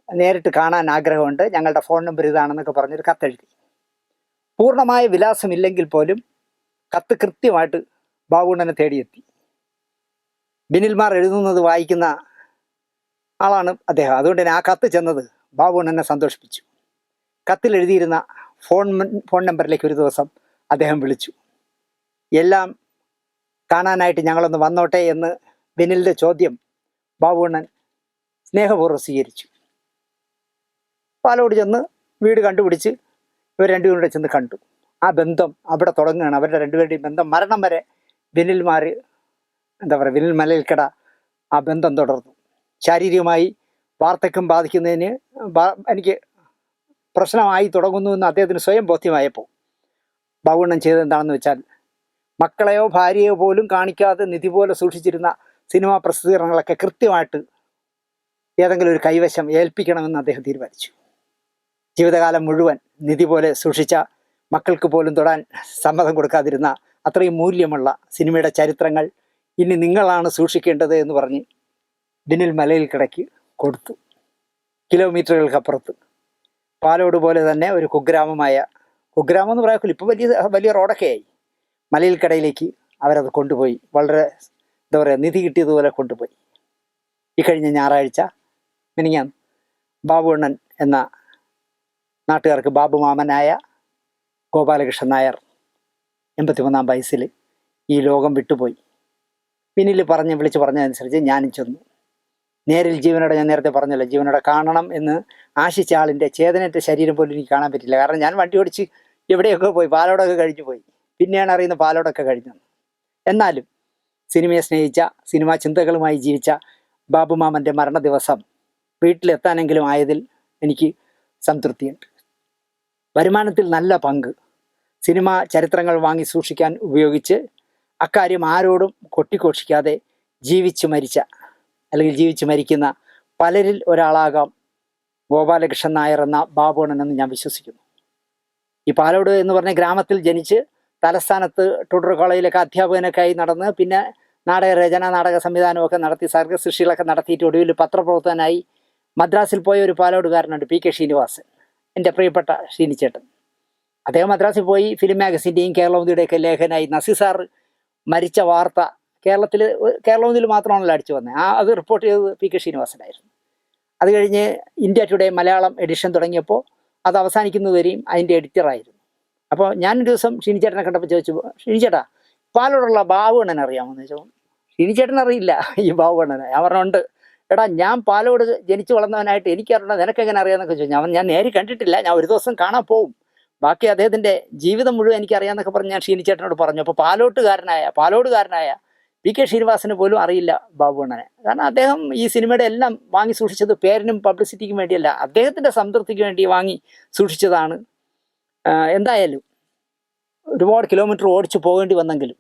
നേരിട്ട് കാണാൻ ആഗ്രഹമുണ്ട്, ഞങ്ങളുടെ ഫോൺ നമ്പർ ഇതാണെന്നൊക്കെ പറഞ്ഞൊരു കത്തെഴുതി. പൂർണ്ണമായ വിലാസമില്ലെങ്കിൽ പോലും കത്ത് കൃത്യമായിട്ട് ബാബുണ്ണനെ തേടിയെത്തി. ബിനിൽമാർ എഴുതുന്നത് വായിക്കുന്ന ആളാണ് അദ്ദേഹം. അതുകൊണ്ട് തന്നെ ആ കത്ത് ചെന്നത് ബാബുണ്ണനെ സന്തോഷിപ്പിച്ചു. കത്തിൽ എഴുതിയിരുന്ന ഫോൺ നമ്പറിലേക്ക് ഒരു ദിവസം അദ്ദേഹം വിളിച്ചു. എല്ലാം കാണാനായിട്ട് ഞങ്ങളൊന്ന് വന്നോട്ടെ എന്ന് ബിനിലിൻ്റെ ചോദ്യം ബാബുണ്ണൻ സ്നേഹപൂർവ്വം സ്വീകരിച്ചു. പാലോട് ചെന്ന് വീട് കണ്ടുപിടിച്ച് ഇവർ രണ്ടുപേരും കൂടെ ചെന്ന് കണ്ടു. ആ ബന്ധം അവിടെ തുടങ്ങുകയാണ്. അവരുടെ രണ്ടുപേരുടെയും ബന്ധം മരണം വരെ ബിനിൽ മലയിൽക്കട ആ ബന്ധം തുടർന്നു. ശാരീരികമായി വാർദ്ധക്യം ബാധിക്കുന്നതിന് എനിക്ക് പ്രശ്നമായി തുടങ്ങുന്നു എന്ന് അദ്ദേഹത്തിന് സ്വയം ബോധ്യമായപ്പോൾ ബാബുണ്ണൻ ചെയ്തത് എന്താണെന്ന് വെച്ചാൽ, മക്കളെയോ ഭാര്യയോ പോലും കാണിക്കാതെ നിധി പോലെ സൂക്ഷിച്ചിരുന്ന സിനിമാ പ്രസിദ്ധീകരണങ്ങളൊക്കെ കൃത്യമായിട്ട് ഏതെങ്കിലും ഒരു കൈവശം ഏൽപ്പിക്കണമെന്ന് അദ്ദേഹം തീരുമാനിച്ചു. ജീവിതകാലം മുഴുവൻ നിധി പോലെ സൂക്ഷിച്ച, മക്കൾക്ക് പോലും തൊടാൻ സമ്മതം കൊടുക്കാതിരുന്ന അത്രയും മൂല്യമുള്ള സിനിമയുടെ ചരിത്രങ്ങൾ ഇനി നിങ്ങളാണ് സൂക്ഷിക്കേണ്ടത് എന്ന് പറഞ്ഞ് ബിനിൽ മലയിൽക്കടയ്ക്ക് കൊടുത്തു. കിലോമീറ്ററുകൾക്കപ്പുറത്ത് പാലോട് പോലെ തന്നെ ഒരു കുഗ്രാമം എന്ന് പറയാൻ ഇപ്പോൾ വലിയ റോഡൊക്കെ ആയി. മലയിൽക്കടയിലേക്ക് അവരത് കൊണ്ടുപോയി. വളരെ നിധി കിട്ടിയതുപോലെ കൊണ്ടുപോയി. ഈ കഴിഞ്ഞ ഞായറാഴ്ച മിനിഞ്ഞാന്ന് ബാബുണ്ണൻ എന്ന നാട്ടുകാർക്ക് ബാബുമാമനായ ഗോപാലകൃഷ്ണൻ നായർ 81-ാം വയസ്സിൽ ഈ ലോകം വിട്ടുപോയി. പിന്നിൽ വിളിച്ച് പറഞ്ഞതനുസരിച്ച് ഞാനും ചെന്നു. നേരിൽ ജീവനോടെ, ഞാൻ നേരത്തെ പറഞ്ഞല്ലോ, ജീവനോടെ കാണണം എന്ന് ആശിച്ച ആളിൻ്റെ ചേതനറ്റ ശരീരം പോലും എനിക്ക് കാണാൻ പറ്റില്ല. കാരണം ഞാൻ വണ്ടി ഓടിച്ച് എവിടെയൊക്കെ പോയി, പാലോടൊക്കെ കഴിഞ്ഞു പോയി. പിന്നെയാണ് അറിയുന്ന പാലോടൊക്കെ കഴിഞ്ഞു. എന്നാലും സിനിമയെ സ്നേഹിച്ച, സിനിമാ ചിന്തകളുമായി ജീവിച്ച ബാബുമാമൻ്റെ മരണ ദിവസം വീട്ടിലെത്താനെങ്കിലും ആയതിൽ എനിക്ക് സംതൃപ്തിയുണ്ട്. വരുമാനത്തിൽ നല്ല പങ്ക് സിനിമാ ചരിത്രങ്ങൾ വാങ്ങി സൂക്ഷിക്കാൻ ഉപയോഗിച്ച് അക്കാര്യം ആരോടും കൊട്ടിഘോഷിക്കാതെ ജീവിച്ചു മരിക്കുന്ന പലരിൽ ഒരാളാകാം ഗോപാലകൃഷ്ണൻ നായർ എന്ന ബാബുണ്ണൻ എന്ന് ഞാൻ വിശ്വസിക്കുന്നു. ഈ പാലോട് എന്ന് പറഞ്ഞ ഗ്രാമത്തിൽ ജനിച്ച് തലസ്ഥാനത്ത് ട്യൂട്ടർ കോളേജിലൊക്കെ അധ്യാപകനൊക്കെയായി നടന്ന് പിന്നെ നാടക സംവിധാനമൊക്കെ നടത്തി സർഗ സൃഷ്ടികളൊക്കെ നടത്തിയിട്ട് ഒടുവിൽ പത്രപ്രവർത്തകനായി മദ്രാസിൽ പോയ ഒരു പാലോടുകാരനുണ്ട്, പി കെ ശ്രീനിവാസൻ, എൻ്റെ പ്രിയപ്പെട്ട ശ്രീനിച്ചേട്ടൻ. അദ്ദേഹം മദ്രാസിൽ പോയി ഫിലിം മാഗസിൻ്റെയും കേരളമുദിയുടെയൊക്കെ ലേഖനായി. നസീർ സാർ മരിച്ച വാർത്ത കേരളമുദിൽ മാത്രമാണല്ലോ അടിച്ചു വന്നത്. അത് റിപ്പോർട്ട് ചെയ്തത് പി കെ ശ്രീനിവാസനായിരുന്നു. അത് കഴിഞ്ഞ് ഇന്ത്യ ടുഡേ മലയാളം എഡിഷൻ തുടങ്ങിയപ്പോൾ അത് അവസാനിക്കുന്നതുവരെയും അതിൻ്റെ എഡിറ്ററായിരുന്നു. അപ്പോൾ ഞാനൊരു ദിവസം ഷീനിച്ചേട്ടനെ കണ്ടപ്പോൾ ചോദിച്ചു, ഷീനിച്ചേട്ടാ പാലോടുള്ള ബാബുണ്ണനെ അറിയാമെന്ന് ചോദിച്ചു. ഷീനിച്ചേട്ടൻ അറിയില്ല ഈ ബാബുണ്ണനെ. ഞാൻ പറഞ്ഞുണ്ട്, എടാ ഞാൻ പാലോട് ജനിച്ചു വളർന്നവനായിട്ട് എനിക്കറിയണം, നിനക്കെങ്ങനെ അറിയാമെന്നൊക്കെ ചോദിച്ചു. ഞാൻ നേരിൽ കണ്ടിട്ടില്ല, ഞാൻ ഒരു ദിവസം കാണാൻ പോവും, ബാക്കി അദ്ദേഹത്തിൻ്റെ ജീവിതം മുഴുവൻ എനിക്കറിയാമെന്നൊക്കെ പറഞ്ഞ് ഞാൻ ഷീനിച്ചേട്ടനോട് പറഞ്ഞു. അപ്പോൾ പാലോടുകാരനായ പി കെ ശ്രീനിവാസന് പോലും അറിയില്ല ബാബുണ്ണനെ. കാരണം അദ്ദേഹം ഈ സിനിമയുടെ എല്ലാം വാങ്ങി സൂക്ഷിച്ചത് പേരിനും പബ്ലിസിറ്റിക്കും വേണ്ടിയല്ല, അദ്ദേഹത്തിൻ്റെ സംതൃപ്തിക്ക് വേണ്ടി വാങ്ങി സൂക്ഷിച്ചതാണ്. എന്തായാലും ഒരുപാട് കിലോമീറ്റർ ഓടിച്ചു പോകേണ്ടി വന്നെങ്കിലും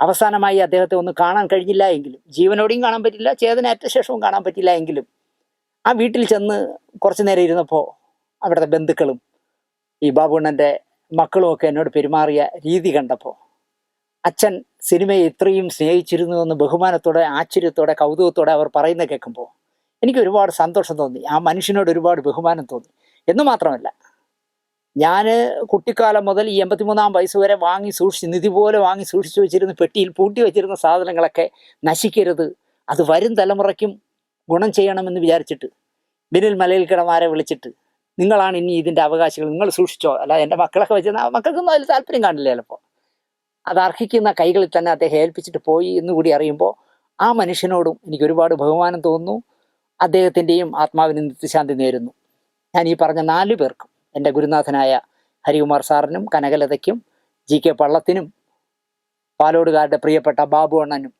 അവസാനമായി അദ്ദേഹത്തെ ഒന്ന് കാണാൻ കഴിഞ്ഞില്ല എങ്കിലും, ജീവനോടെയും കാണാൻ പറ്റില്ല, ചേതനേറ്റ ശേഷവും കാണാൻ പറ്റില്ല എങ്കിലും ആ വീട്ടിൽ ചെന്ന് കുറച്ച് നേരം ഇരുന്നപ്പോൾ അവിടുത്തെ ബന്ധുക്കളും ഈ ബാബുണ്ണൻ്റെ മക്കളും ഒക്കെ എന്നോട് പെരുമാറിയ രീതി കണ്ടപ്പോൾ അച്ഛൻ സിനിമയെ ഇത്രയും സ്നേഹിച്ചിരുന്നുവെന്ന് ബഹുമാനത്തോടെ, ആശ്ചര്യത്തോടെ, കൗതുകത്തോടെ അവർ പറയുന്നത് കേൾക്കുമ്പോൾ എനിക്ക് ഒരുപാട് സന്തോഷം തോന്നി. ആ മനുഷ്യനോട് ഒരുപാട് ബഹുമാനം തോന്നി. എന്ന് മാത്രമല്ല, ഞാൻ കുട്ടിക്കാലം മുതൽ ഈ 83-ാം വയസ്സ് വരെ നിധി പോലെ വാങ്ങി സൂക്ഷിച്ചു വെച്ചിരുന്ന പെട്ടിയിൽ പൂട്ടി വെച്ചിരുന്ന സാധനങ്ങളൊക്കെ നശിക്കരുത്, അത് വരും തലമുറയ്ക്കും ഗുണം ചെയ്യണമെന്ന് വിചാരിച്ചിട്ട് ബിനിൽ മലയിൽക്കിടമാരെ വിളിച്ചിട്ട്, നിങ്ങളാണ് ഇനി ഇതിൻ്റെ അവകാശികൾ, നിങ്ങൾ സൂക്ഷിച്ചോ, അല്ല എൻ്റെ മക്കളൊക്കെ വെച്ച് മക്കൾക്കൊന്നും അതിൽ താല്പര്യം കാണില്ല ചിലപ്പോൾ. അത് അർഹിക്കുന്ന കൈകളിൽ തന്നെ അദ്ദേഹം ഏൽപ്പിച്ചിട്ട് പോയി എന്നുകൂടി അറിയുമ്പോൾ ആ മനുഷ്യനോടും എനിക്ക് ഒരുപാട് ബഹുമാനം തോന്നുന്നു. അദ്ദേഹത്തിൻ്റെയും ആത്മാവിന് നിത്യശാന്തി നേരുന്നു. ഞാൻ ഈ പറഞ്ഞ 4 പേർക്കും, എൻ്റെ ഗുരുനാഥനായ ഹരികുമാർ സാറിനും, കനകലതയ്ക്കും, GK പള്ളത്തിനും, പാലോടുകാരുടെ പ്രിയപ്പെട്ട ബാബു അണ്ണനും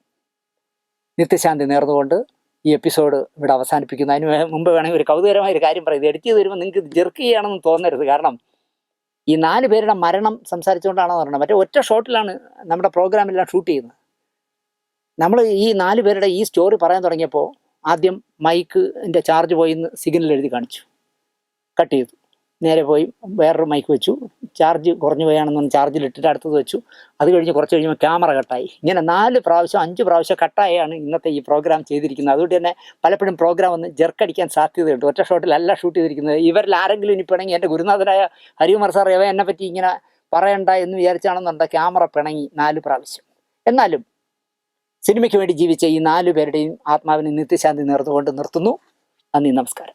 നിത്യശാന്തി നേർന്നുകൊണ്ട് ഈ എപ്പിസോഡ് ഇവിടെ അവസാനിപ്പിക്കുന്നു. അതിന് മുമ്പ് വേണമെങ്കിൽ ഒരു കൗതുകരമായ ഒരു കാര്യം പറയും. ഇത് എഡിറ്റ് ചെയ്ത് വരുമ്പോൾ നിങ്ങൾക്ക് ജെർക്ക് ചെയ്യണമെന്ന് തോന്നരുത്. കാരണം ഈ 4 പേരുടെ മരണം സംസാരിച്ചുകൊണ്ടാണെന്ന് പറഞ്ഞത്. മറ്റേ ഒറ്റ ഷോട്ടിലാണ് നമ്മുടെ പ്രോഗ്രാമെല്ലാം ഷൂട്ട് ചെയ്യുന്നത്. നമ്മൾ ഈ 4 പേരുടെ ഈ സ്റ്റോറി പറയാൻ തുടങ്ങിയപ്പോൾ ആദ്യം മൈക്കിൻ്റെ ചാർജ് പോയി എന്ന് സിഗ്നൽ എഴുതി കാണിച്ചു, കട്ട് ചെയ്തു. നേരെ പോയി വേറൊരു മൈക്ക് വെച്ചു, ചാർജ് കുറഞ്ഞു പോയാണെന്ന് ചാർജിലിട്ടിട്ട് അടുത്തത് വെച്ചു. അത് കഴിഞ്ഞ് കുറച്ച് കഴിയുമ്പോൾ ക്യാമറ കട്ടായി. ഇങ്ങനെ 4 പ്രാവശ്യം 5 പ്രാവശ്യം കട്ടായാണ് ഇന്നത്തെ ഈ പ്രോഗ്രാം ചെയ്തിരിക്കുന്നത്. അതുകൊണ്ട് തന്നെ പലപ്പോഴും പ്രോഗ്രാം ഒന്ന് ജെർക്കടിക്കാൻ സാധ്യതയുണ്ട്. ഒറ്റ ഷോട്ടിലല്ല ഷൂട്ട് ചെയ്തിരിക്കുന്നത്. ഇവരിൽ ആരെങ്കിലും ഇനി പിണങ്ങി, എൻ്റെ ഗുരുനാഥനായ ഹരികുമാർ സാർ എന്നെ പറ്റി ഇങ്ങനെ പറയണ്ട എന്ന് വിചാരിച്ചാണെന്നുണ്ട് ക്യാമറ പിണങ്ങി 4 പ്രാവശ്യം. എന്നാലും സിനിമയ്ക്ക് വേണ്ടി ജീവിച്ച ഈ 4 പേരുടെയും ആത്മാവിന് നിത്യശാന്തി നേർന്നുകൊണ്ട് നിർത്തുന്നു. നന്ദി, നമസ്കാരം.